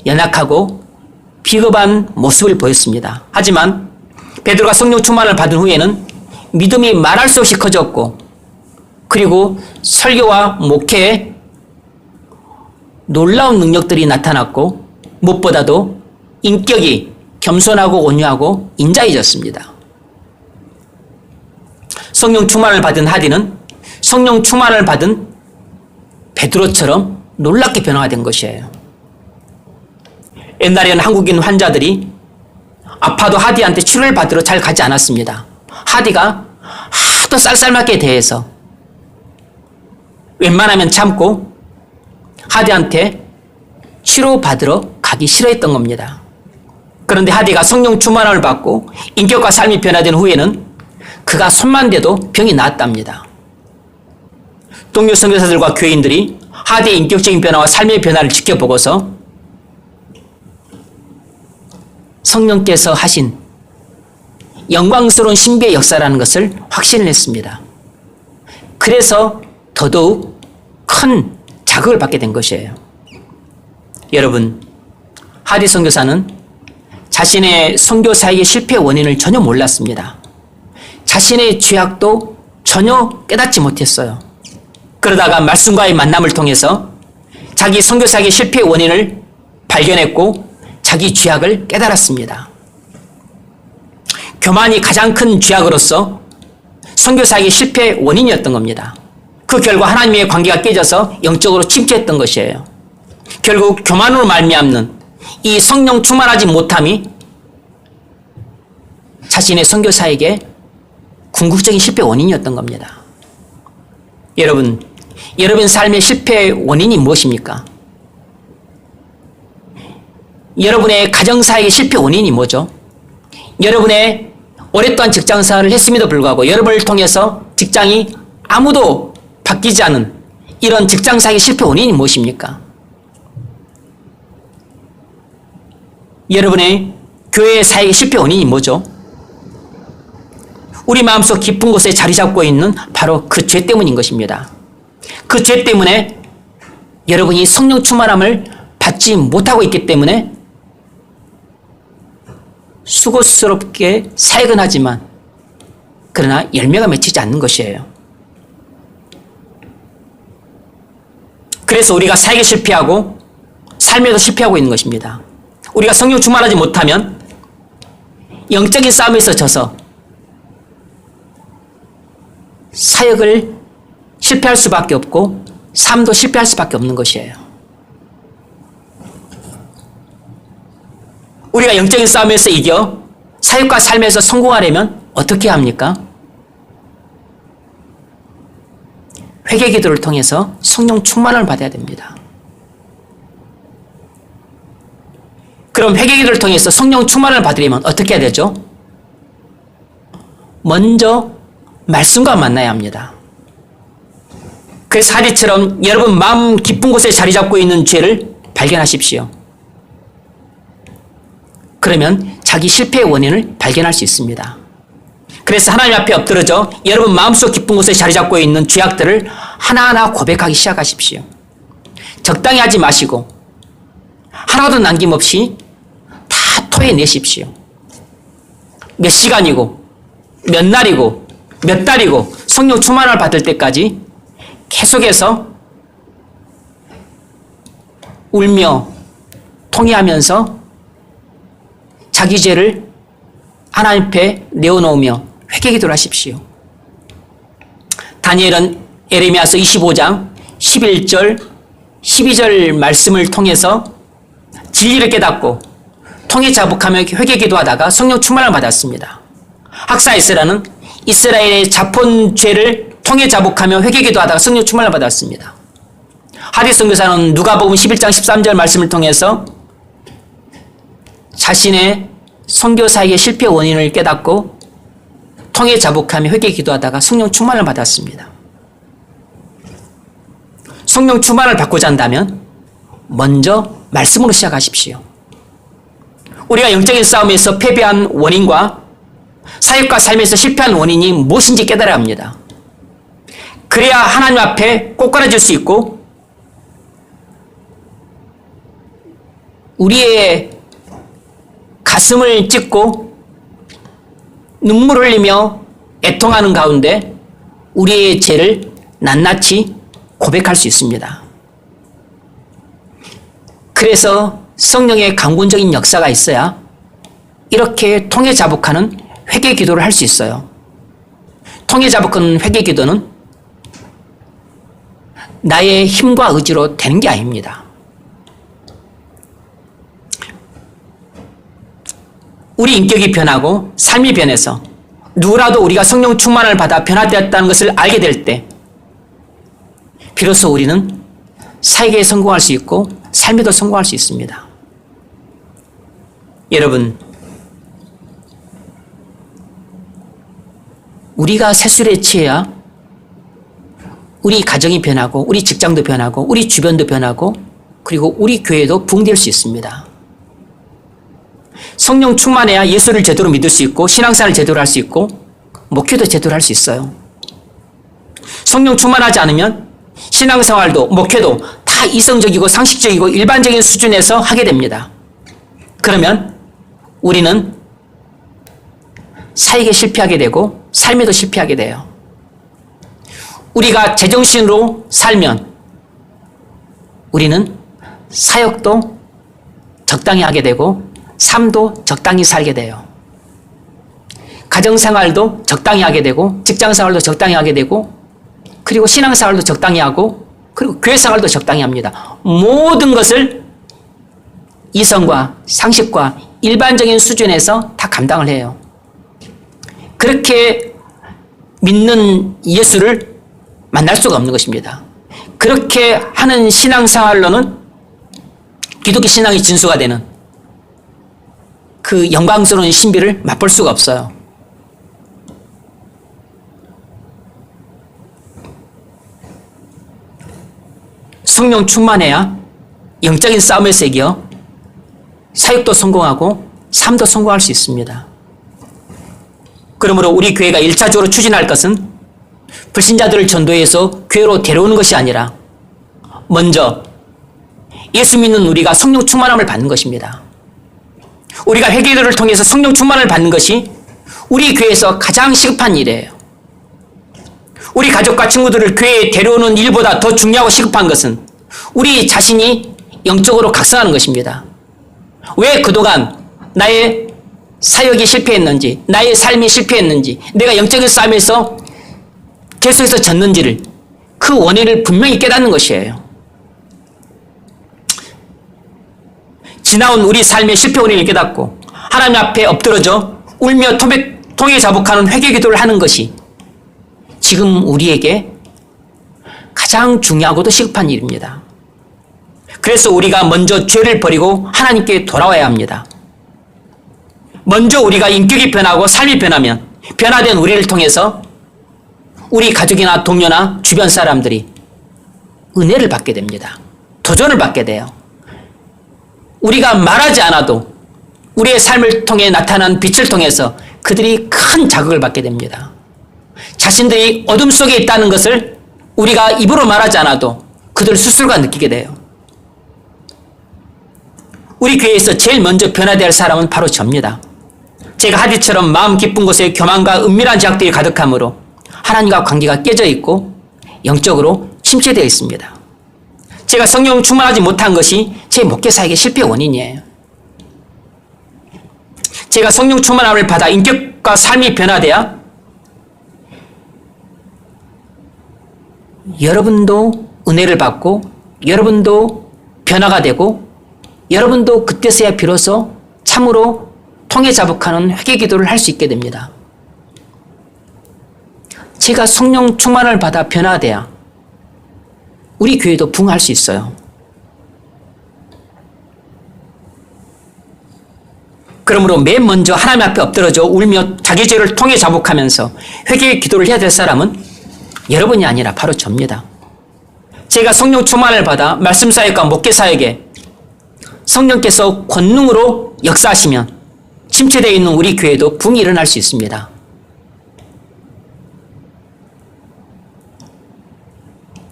연약하고 비겁한 모습을 보였습니다. 하지만 베드로가 성령 충만을 받은 후에는 믿음이 말할 수 없이 커졌고 그리고 설교와 목회에 놀라운 능력들이 나타났고 무엇보다도 인격이 겸손하고 온유하고 인자해졌습니다. 성령 충만을 받은 하디는 성령 충만을 받은 베드로처럼 놀랍게 변화가 된 것이에요. 옛날에는 한국인 환자들이 아파도 하디한테 치료를 받으러 잘 가지 않았습니다. 하디가 하도 쌀쌀맞게 대해서 웬만하면 참고 하디한테 치료받으러 가기 싫어했던 겁니다. 그런데 하디가 성령 충만을 받고 인격과 삶이 변화된 후에는 그가 손만 대도 병이 나았답니다. 동료 선교사들과 교인들이 하디의 인격적인 변화와 삶의 변화를 지켜보고서 성령께서 하신 영광스러운 신비의 역사라는 것을 확신을 했습니다. 그래서 더더욱 큰 자극을 받게 된 것이에요. 여러분, 하디 선교사는 자신의 선교 사역의 실패의 원인을 전혀 몰랐습니다. 자신의 죄악도 전혀 깨닫지 못했어요. 그러다가 말씀과의 만남을 통해서 자기 선교 사역의 실패의 원인을 발견했고 자기 죄악을 깨달았습니다. 교만이 가장 큰 죄악으로서 선교 사역의 실패의 원인이었던 겁니다. 그 결과 하나님의 관계가 깨져서 영적으로 침체했던 것이에요. 결국 교만으로 말미암는 이 성령 충만하지 못함이 자신의 선교 사역의 궁극적인 실패 원인이었던 겁니다. 여러분 삶의 실패의 원인이 무엇입니까? 여러분의 가정사역의 실패 원인이 뭐죠? 여러분의 오랫동안 직장생활을 했음에도 불구하고 여러분을 통해서 직장이 아무도 바뀌지 않은 이런 직장사역의 실패 원인이 무엇입니까? 여러분의 교회 사역의 실패 원인이 뭐죠? 우리 마음속 깊은 곳에 자리 잡고 있는 바로 그 죄 때문인 것입니다. 그 죄 때문에 여러분이 성령 충만함을 받지 못하고 있기 때문에 수고스럽게 사역은 하지만 그러나 열매가 맺히지 않는 것이에요. 그래서 우리가 사역에 실패하고 삶에도 실패하고 있는 것입니다. 우리가 성령 충만하지 못하면 영적인 싸움에서 져서 사역을 실패할 수밖에 없고 삶도 실패할 수밖에 없는 것이에요. 우리가 영적인 싸움에서 이겨 사역과 삶에서 성공하려면 어떻게 합니까? 회개 기도를 통해서 성령 충만을 받아야 됩니다. 그럼 회개 기도를 통해서 성령 충만을 받으려면 어떻게 해야 되죠? 먼저 말씀과 만나야 합니다. 그래서 하디처럼 여러분 마음 깊은 곳에 자리 잡고 있는 죄를 발견하십시오. 그러면 자기 실패의 원인을 발견할 수 있습니다. 그래서 하나님 앞에 엎드러져 여러분 마음속 깊은 곳에 자리 잡고 있는 죄악들을 하나하나 고백하기 시작하십시오. 적당히 하지 마시고 하나도 남김없이 다 토해내십시오. 몇 시간이고 몇 날이고 몇 달이고 성령 충만을 받을 때까지 계속해서 울며 통회하면서 자기 죄를 하나님 앞에 내어놓으며 회개기도를 하십시오. 다니엘은 예레미야서 25장 11절 12절 말씀을 통해서 진리를 깨닫고 통해 자복하며 회개기도하다가 성령 충만을 받았습니다. 학사 에스라는 이스라엘의 자폰 죄를 통해 자복하며 회개기도하다가 성령 충만을 받았습니다. 하디 선교사는 누가복음 11장 13절 말씀을 통해서 자신의 선교 사역의 실패 원인을 깨닫고 통해 자복하며 회개 기도하다가 성령 충만을 받았습니다. 성령 충만을 받고자 한다면 먼저 말씀으로 시작하십시오. 우리가 영적인 싸움에서 패배한 원인과 사역과 삶에서 실패한 원인이 무엇인지 깨달아야 합니다. 그래야 하나님 앞에 꼬꾸라질 수 있고 우리의 가슴을 찢고 눈물을 흘리며 애통하는 가운데 우리의 죄를 낱낱이 고백할 수 있습니다. 그래서 성령의 강군적인 역사가 있어야 이렇게 통회자복하는 회개 기도를 할 수 있어요. 통회자복하는 회개 기도는 나의 힘과 의지로 되는 게 아닙니다. 우리 인격이 변하고 삶이 변해서 누구라도 우리가 성령 충만을 받아 변화되었다는 것을 알게 될 때 비로소 우리는 사역에 성공할 수 있고 삶에도 성공할 수 있습니다. 여러분, 우리가 새술에 취해야 우리 가정이 변하고 우리 직장도 변하고 우리 주변도 변하고 그리고 우리 교회도 부흥될 수 있습니다. 성령 충만해야 예수를 제대로 믿을 수 있고 신앙생활을 제대로 할 수 있고 목회도 제대로 할 수 있어요. 성령 충만하지 않으면 신앙생활도 목회도 다 이성적이고 상식적이고 일반적인 수준에서 하게 됩니다. 그러면 우리는 사역에 실패하게 되고 삶에도 실패하게 돼요. 우리가 제정신으로 살면 우리는 사역도 적당히 하게 되고 삶도 적당히 살게 돼요. 가정생활도 적당히 하게 되고 직장생활도 적당히 하게 되고 그리고 신앙생활도 적당히 하고 그리고 교회생활도 적당히 합니다. 모든 것을 이성과 상식과 일반적인 수준에서 다 감당을 해요. 그렇게 믿는 예수를 만날 수가 없는 것입니다. 그렇게 하는 신앙생활로는 기독교 신앙의 진수가 되는 그 영광스러운 신비를 맛볼 수가 없어요. 성령 충만해야 영적인 싸움에서 이겨 사역도 성공하고 삶도 성공할 수 있습니다. 그러므로 우리 교회가 1차적으로 추진할 것은 불신자들을 전도해서 교회로 데려오는 것이 아니라 먼저 예수 믿는 우리가 성령 충만함을 받는 것입니다. 우리가 회개기도를 통해서 성령 충만을 받는 것이 우리 교회에서 가장 시급한 일이에요. 우리 가족과 친구들을 교회에 데려오는 일보다 더 중요하고 시급한 것은 우리 자신이 영적으로 각성하는 것입니다. 왜 그동안 나의 사역이 실패했는지, 나의 삶이 실패했는지, 내가 영적인 싸움에서 계속해서 졌는지를 그 원인을 분명히 깨닫는 것이에요. 지나온 우리 삶의 실패 원인을 깨닫고 하나님 앞에 엎드러져 울며 통해 자복하는 회개 기도를 하는 것이 지금 우리에게 가장 중요하고도 시급한 일입니다. 그래서 우리가 먼저 죄를 버리고 하나님께 돌아와야 합니다. 먼저 우리가 인격이 변하고 삶이 변하면 변화된 우리를 통해서 우리 가족이나 동료나 주변 사람들이 은혜를 받게 됩니다. 도전을 받게 돼요. 우리가 말하지 않아도 우리의 삶을 통해 나타난 빛을 통해서 그들이 큰 자극을 받게 됩니다. 자신들이 어둠 속에 있다는 것을 우리가 입으로 말하지 않아도 그들 스스로가 느끼게 돼요. 우리 교회에서 제일 먼저 변화되어야 할 사람은 바로 접니다. 제가 하디처럼 마음 깊은 곳에 교만과 은밀한 죄악들이 가득하므로 하나님과 관계가 깨져 있고 영적으로 침체되어 있습니다. 제가 성령 충만하지 못한 것이 제 목회 사역의 실패 원인이에요. 제가 성령 충만함을 받아 인격과 삶이 변화돼야 여러분도 은혜를 받고 여러분도 변화가 되고 여러분도 그때서야 비로소 참으로 통해 자복하는 회개 기도를 할 수 있게 됩니다. 제가 성령 충만을 받아 변화돼야 우리 교회도 부흥할 수 있어요. 그러므로 맨 먼저 하나님 앞에 엎드러져 울며 자기 죄를 통해 자복하면서 회개의 기도를 해야 될 사람은 여러분이 아니라 바로 접니다. 제가 성령 충만을 받아 말씀 사역과 목회 사역에 성령께서 권능으로 역사하시면 침체되어 있는 우리 교회도 부흥이 일어날 수 있습니다.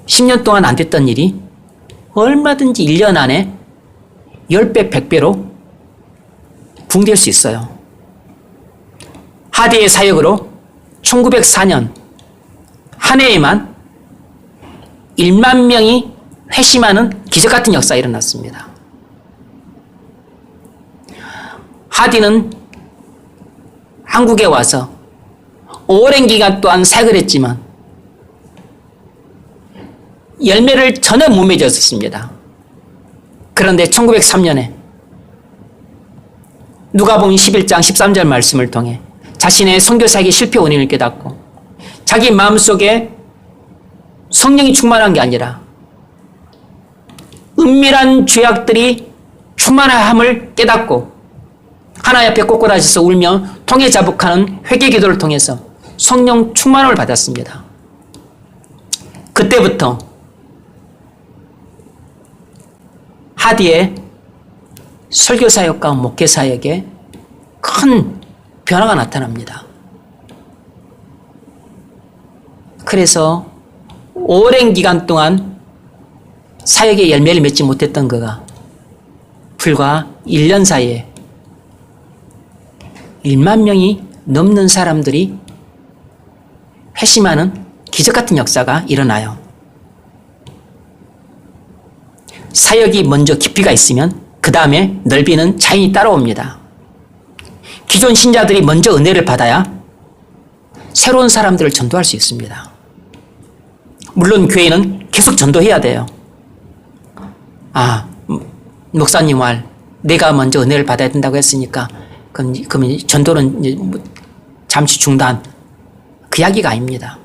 (10년) 동안 안 됐던 일이 얼마든지 1년 안에 10배, 100배로 부흥될 수 있어요. 하디의 사역으로 1904년 한 해에만 1만 명이 회심하는 기적 같은 역사가 일어났습니다. 하디는 한국에 와서 오랜 기간 동안 사역을 했지만 열매를 전혀 못 맺었습니다. 그런데 1903년에 누가복음 11장 13절 말씀을 통해 자신의 선교사역의 실패 원인을 깨닫고 자기 마음속에 성령이 충만한 게 아니라 은밀한 죄악들이 충만함을 깨닫고 하나님 앞에 꼬꾸라져서 울며 통해 자복하는 회개 기도를 통해서 성령 충만함을 받았습니다. 그때부터 하디의 설교사역과 목회사역에 큰 변화가 나타납니다. 그래서 오랜 기간 동안 사역의 열매를 맺지 못했던 그가 불과 1년 사이에 1만 명이 넘는 사람들이 회심하는 기적 같은 역사가 일어나요. 사역이 먼저 깊이가 있으면 그 다음에 넓이는 자연히 따라옵니다. 기존 신자들이 먼저 은혜를 받아야 새로운 사람들을 전도할 수 있습니다. 물론 교회는 계속 전도해야 돼요. 목사님 말 내가 먼저 은혜를 받아야 된다고 했으니까 그럼 전도는 잠시 중단, 그 이야기가 아닙니다.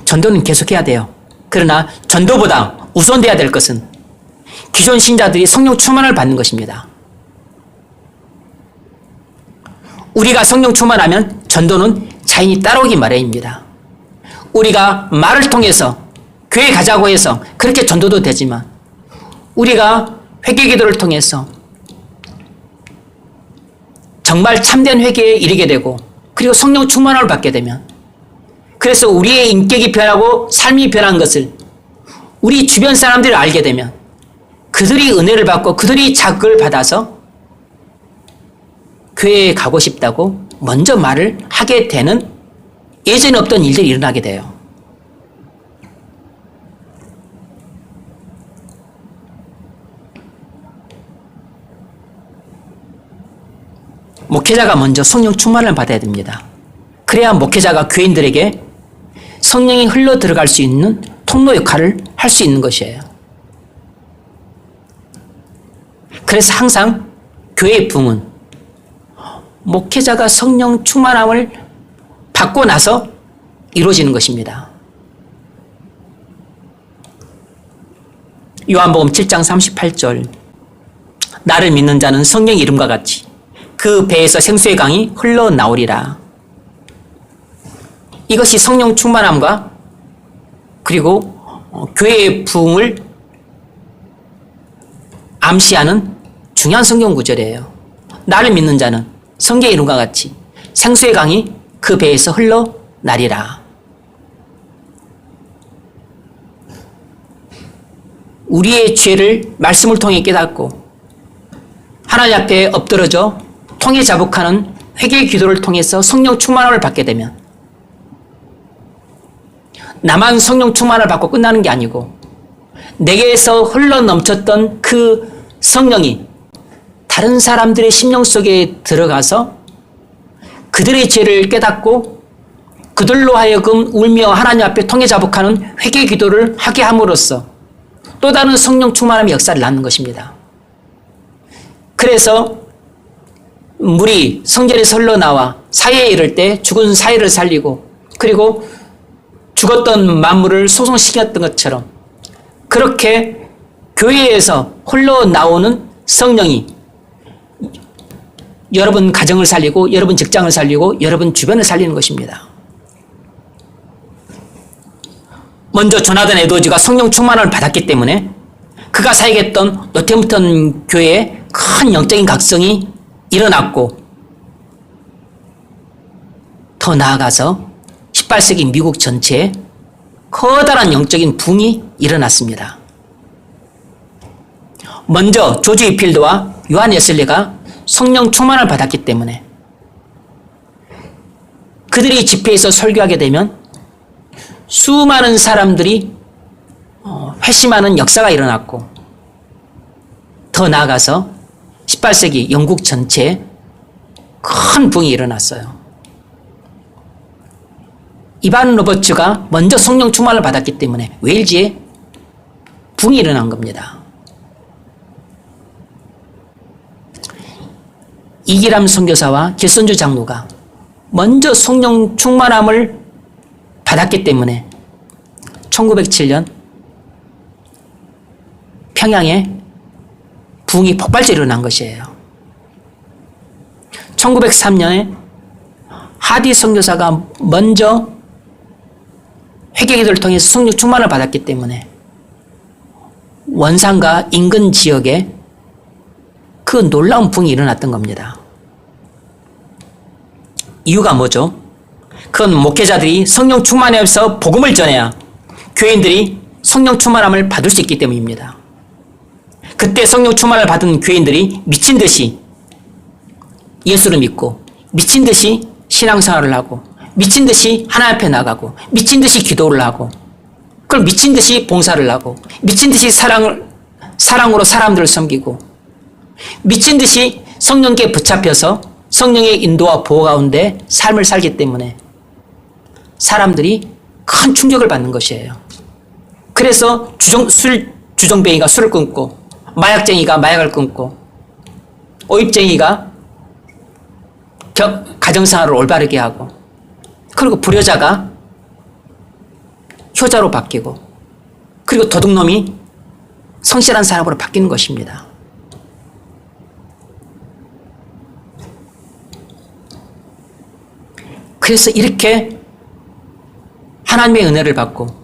전도는 계속해야 돼요. 그러나 전도보다 우선돼야 될 것은 기존 신자들이 성령 충만을 받는 것입니다. 우리가 성령 충만하면 전도는 자연히 따라오기 마련입니다. 우리가 말을 통해서 교회 가자고 해서 그렇게 전도도 되지만 우리가 회개 기도를 통해서 정말 참된 회개에 이르게 되고 그리고 성령 충만함을 받게 되면 그래서 우리의 인격이 변하고 삶이 변한 것을 우리 주변 사람들이 알게 되면 그들이 은혜를 받고 그들이 자극을 받아서 교회에 가고 싶다고 먼저 말을 하게 되는 예전에 없던 일들이 일어나게 돼요. 목회자가 먼저 성령 충만을 받아야 됩니다. 그래야 목회자가 교인들에게 성령이 흘러 들어갈 수 있는 통로 역할을 할 수 있는 것이에요. 그래서 항상 교회의 부흥은 목회자가 성령 충만함을 받고 나서 이루어지는 것입니다. 요한복음 7장 38절 나를 믿는 자는 성령 이름과 같이 그 배에서 생수의 강이 흘러나오리라. 이것이 성령 충만함과 그리고 교회의 부흥을 암시하는 중요한 성경 구절이에요. 나를 믿는 자는 성경의 이름과 같이 생수의 강이 그 배에서 흘러나리라. 우리의 죄를 말씀을 통해 깨닫고 하나님 앞에 엎드러져 통해 자복하는 회개의 기도를 통해서 성령 충만함을 받게 되면 나만 성령 충만을 받고 끝나는 게 아니고 내게서 흘러넘쳤던 그 성령이 다른 사람들의 심령 속에 들어가서 그들의 죄를 깨닫고 그들로 하여금 울며 하나님 앞에 통해 자복하는 회개 기도를 하게 함으로써 또 다른 성령 충만함의 역사를 낳는 것입니다. 그래서 물이 성전에서 흘러나와 사회에 이를 때 죽은 사회를 살리고 그리고 죽었던 만물을 소송시켰던 것처럼 그렇게 교회에서 흘러나오는 성령이 여러분 가정을 살리고 여러분 직장을 살리고 여러분 주변을 살리는 것입니다. 먼저 조나단 에드워즈가 성령 충만을 받았기 때문에 그가 사역했던 노템프턴 교회에 큰 영적인 각성이 일어났고 더 나아가서 18세기 미국 전체에 커다란 영적인 붕이 일어났습니다. 먼저 조지 위필드와 요한 웨슬리가 성령 충만을 받았기 때문에 그들이 집회에서 설교하게 되면 수많은 사람들이 회심하는 역사가 일어났고, 더 나아가서 18세기 영국 전체에 큰 부흥이 일어났어요. 이반 로버츠가 먼저 성령 충만을 받았기 때문에 웨일즈에 부흥이 일어난 겁니다. 이기람 선교사와 길선주 장로가 먼저 성령 충만함을 받았기 때문에 1907년 평양에 부흥이 폭발적으로 일어난 것이에요. 1903년에 하디 선교사가 먼저 회개기도를 통해서 성령 충만을 받았기 때문에 원산과 인근 지역에 그 놀라운 부흥이 일어났던 겁니다. 이유가 뭐죠? 그건 목회자들이 성령 충만해서 복음을 전해야 교인들이 성령 충만함을 받을 수 있기 때문입니다. 그때 성령 충만을 받은 교인들이 미친 듯이 예수를 믿고 미친 듯이 신앙생활을 하고 미친 듯이 하나님 앞에 나가고 미친 듯이 기도를 하고 그걸 미친 듯이 봉사를 하고 미친 듯이 사랑으로 사람들을 섬기고 미친 듯이 성령께 붙잡혀서 성령의 인도와 보호 가운데 삶을 살기 때문에 사람들이 큰 충격을 받는 것이에요. 그래서 주정뱅이가 술을 끊고 마약쟁이가 마약을 끊고 오입쟁이가 가정생활을 올바르게 하고 그리고 불효자가 효자로 바뀌고 그리고 도둑놈이 성실한 사람으로 바뀌는 것입니다. 그래서 이렇게 하나님의 은혜를 받고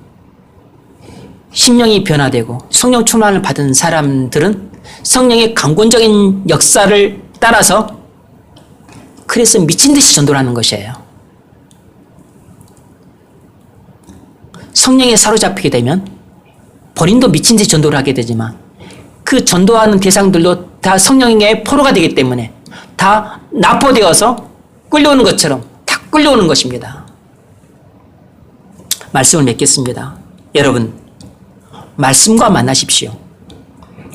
심령이 변화되고 성령 충만을 받은 사람들은 성령의 강권적인 역사를 따라서 그래서 미친 듯이 전도를 하는 것이에요. 성령에 사로잡히게 되면 본인도 미친 듯이 전도를 하게 되지만 그 전도하는 대상들도 다 성령의 포로가 되기 때문에 다 납포되어서 끌려오는 것처럼 다 끌려오는 것입니다. 말씀을 맺겠습니다. 여러분, 말씀과 만나십시오.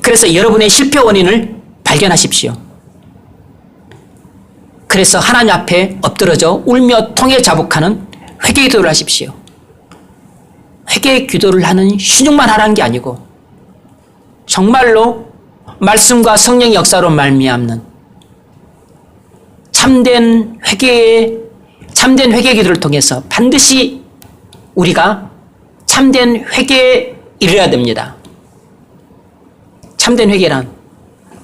그래서 여러분의 실패 원인을 발견하십시오. 그래서 하나님 앞에 엎드러져 울며 통에 자복하는 회개 기도를 하십시오. 회개 기도를 하는 신용만 하라는 게 아니고 정말로 말씀과 성령의 역사로 말미암는 참된 회개 기도를 통해서 반드시 우리가 참된 회개에 이르러야 됩니다. 참된 회개란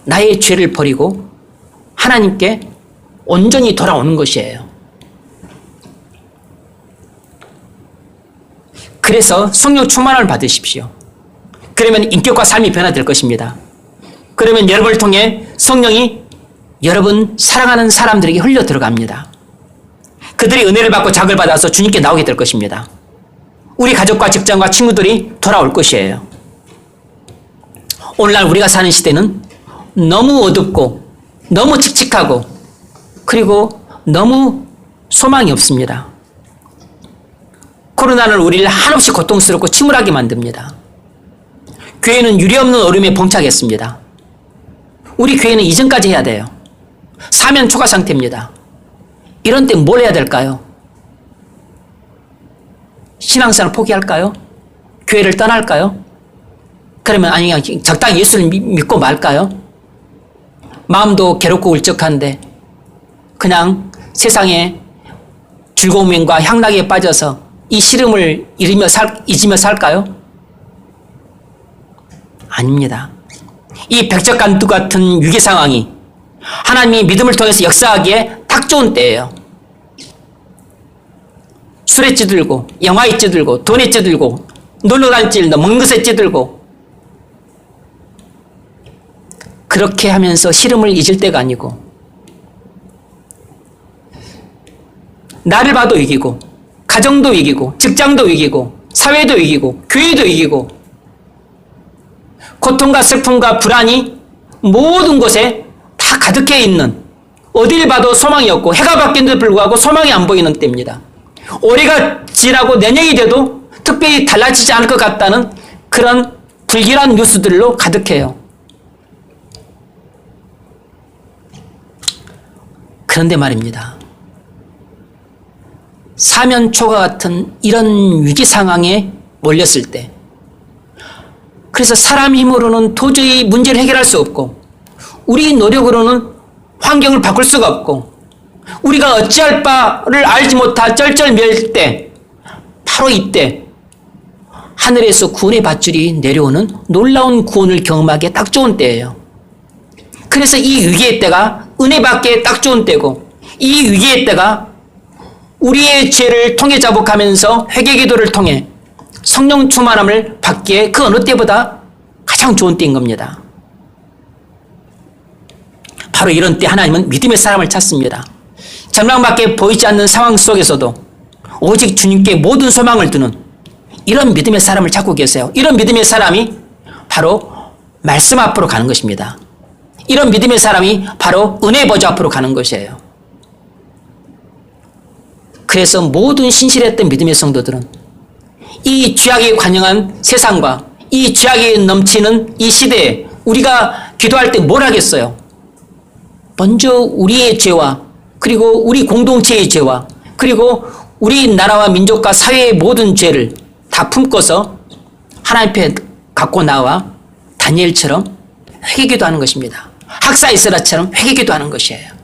나의 죄를 버리고 하나님께 온전히 돌아오는 것이에요. 그래서 성령 충만을 받으십시오. 그러면 인격과 삶이 변화될 것입니다. 그러면 여러분을 통해 성령이 여러분 사랑하는 사람들에게 흘려 들어갑니다. 그들이 은혜를 받고 자극을 받아서 주님께 나오게 될 것입니다. 우리 가족과 직장과 친구들이 돌아올 것이에요. 오늘날 우리가 사는 시대는 너무 어둡고 너무 칙칙하고 그리고 너무 소망이 없습니다. 코로나는 우리를 한없이 고통스럽고 침울하게 만듭니다. 교회는 유례없는 어려움에 봉착했습니다. 우리 교회는 이전까지 해야 돼요. 사면 초과 상태입니다. 이런 때 뭘 해야 될까요? 신앙생활을 포기할까요? 교회를 떠날까요? 그러면 아니 그냥 적당히 예수를 믿고 말까요? 마음도 괴롭고 울적한데 그냥 세상에 즐거움과 향락에 빠져서 이 시름을 잊으며 살까요? 아닙니다. 이 백작간두 같은 위기 상황이 하나님이 믿음을 통해서 역사하기에 딱 좋은 때예요. 술에 찌들고 영화에 찌들고 돈에 찌들고 놀러갈 찌들고 먹는 것에 찌들고 그렇게 하면서 시름을 잊을 때가 아니고 나를 봐도 이기고 가정도 이기고 직장도 이기고 사회도 이기고 교회도 이기고 고통과 슬픔과 불안이 모든 곳에 다 가득해 있는 어딜 봐도 소망이 없고 해가 바뀌는데도 불구하고 소망이 안 보이는 때입니다. 올해가 지나고 내년이 돼도 특별히 달라지지 않을 것 같다는 그런 불길한 뉴스들로 가득해요. 그런데 말입니다. 사면초가 같은 이런 위기 상황에 몰렸을 때, 그래서 사람 힘으로는 도저히 문제를 해결할 수 없고, 우리 노력으로는 환경을 바꿀 수가 없고, 우리가 어찌할 바를 알지 못할 쩔쩔맬 때, 바로 이때 하늘에서 구원의 밧줄이 내려오는 놀라운 구원을 경험하기에 딱 좋은 때예요. 그래서 이 위기의 때가 은혜 받기에 딱 좋은 때고, 이 위기의 때가 우리의 죄를 통해 자복하면서 회개기도를 통해 성령 충만함을 받기에 그 어느 때보다 가장 좋은 때인 겁니다. 바로 이런 때 하나님은 믿음의 사람을 찾습니다. 전망밖에 보이지 않는 상황 속에서도 오직 주님께 모든 소망을 두는 이런 믿음의 사람을 찾고 계세요. 이런 믿음의 사람이 바로 말씀 앞으로 가는 것입니다. 이런 믿음의 사람이 바로 은혜 보좌 앞으로 가는 것이에요. 그래서 모든 신실했던 믿음의 성도들은 이 죄악에 관영한 세상과 이 죄악에 넘치는 이 시대에 우리가 기도할 때 뭘 하겠어요? 먼저 우리의 죄와 그리고 우리 공동체의 죄와 그리고 우리 나라와 민족과 사회의 모든 죄를 다 품고서 하나님 앞에 갖고 나와 다니엘처럼 회개기도하는 것입니다. 학사 이스라처럼 회개기도하는 것이에요.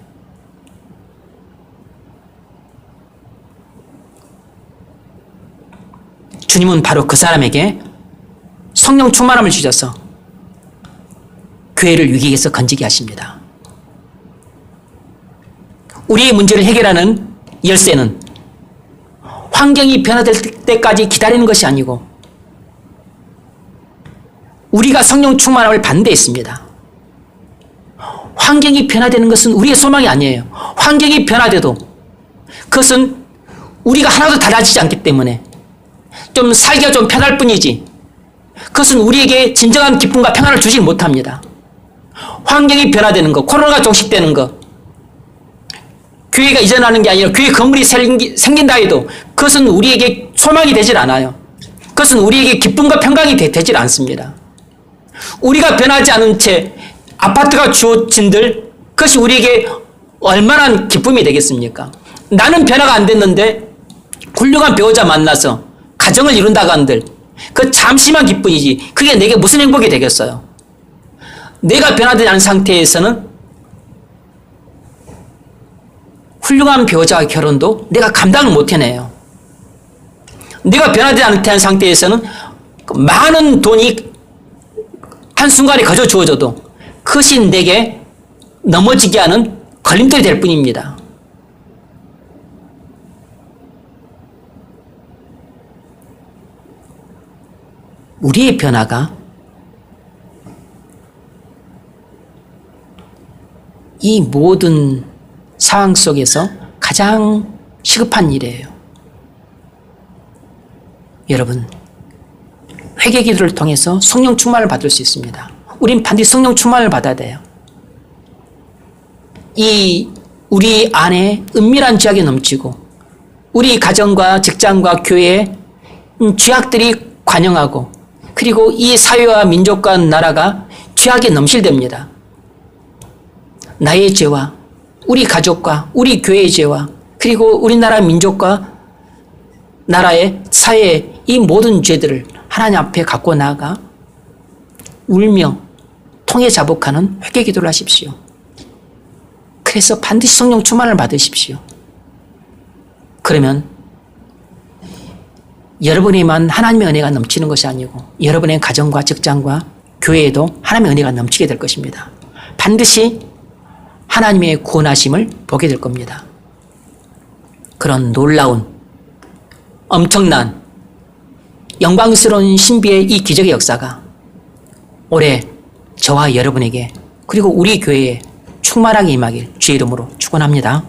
주님은 바로 그 사람에게 성령 충만함을 주셔서 교회를 위기에서 건지게 하십니다. 우리의 문제를 해결하는 열쇠는 환경이 변화될 때까지 기다리는 것이 아니고 우리가 성령 충만함을 받는 데 있습니다. 환경이 변화되는 것은 우리의 소망이 아니에요. 환경이 변화돼도 그것은 우리가 하나도 달라지지 않기 때문에 좀 살기가 좀 편할 뿐이지 그것은 우리에게 진정한 기쁨과 평안을 주지 못합니다. 환경이 변화되는 것, 코로나가 종식되는 것, 교회가 이전하는 게 아니라 교회 건물이 생긴다 해도 그것은 우리에게 소망이 되질 않아요. 그것은 우리에게 기쁨과 평강이 되질 않습니다. 우리가 변하지 않은 채 아파트가 주어진들 그것이 우리에게 얼마나 기쁨이 되겠습니까? 나는 변화가 안 됐는데 훌륭한 배우자 만나서 가정을 이룬다고 한들 그 잠시만 기쁨이지 그게 내게 무슨 행복이 되겠어요? 내가 변화되지 않은 상태에서는 훌륭한 배우자와 결혼도 내가 감당을 못 해내요. 내가 변화되지 않은 상태에서는 많은 돈이 한순간에 거저 주어져도 그것이 내게 넘어지게 하는 걸림돌이 될 뿐입니다. 우리의 변화가 이 모든 상황 속에서 가장 시급한 일이에요. 여러분, 회개 기도를 통해서 성령 충만을 받을 수 있습니다. 우린 반드시 성령 충만을 받아야 돼요. 우리 안에 은밀한 죄악이 넘치고 우리 가정과 직장과 교회에 죄악들이 관영하고 그리고 이 사회와 민족과 나라가 죄악에 넘실댑니다. 나의 죄와 우리 가족과 우리 교회의 죄와 그리고 우리나라 민족과 나라의 사회의 이 모든 죄들을 하나님 앞에 갖고 나아가 울며 통해 자복하는 회개 기도를 하십시오. 그래서 반드시 성령 충만을 받으십시오. 그러면 여러분에만 하나님의 은혜가 넘치는 것이 아니고 여러분의 가정과 직장과 교회에도 하나님의 은혜가 넘치게 될 것입니다. 반드시 하나님의 구원하심을 보게 될 겁니다. 그런 놀라운 엄청난 영광스러운 신비의 이 기적의 역사가 올해 저와 여러분에게 그리고 우리 교회에 충만하게 임하길 주의 이름으로 축원합니다.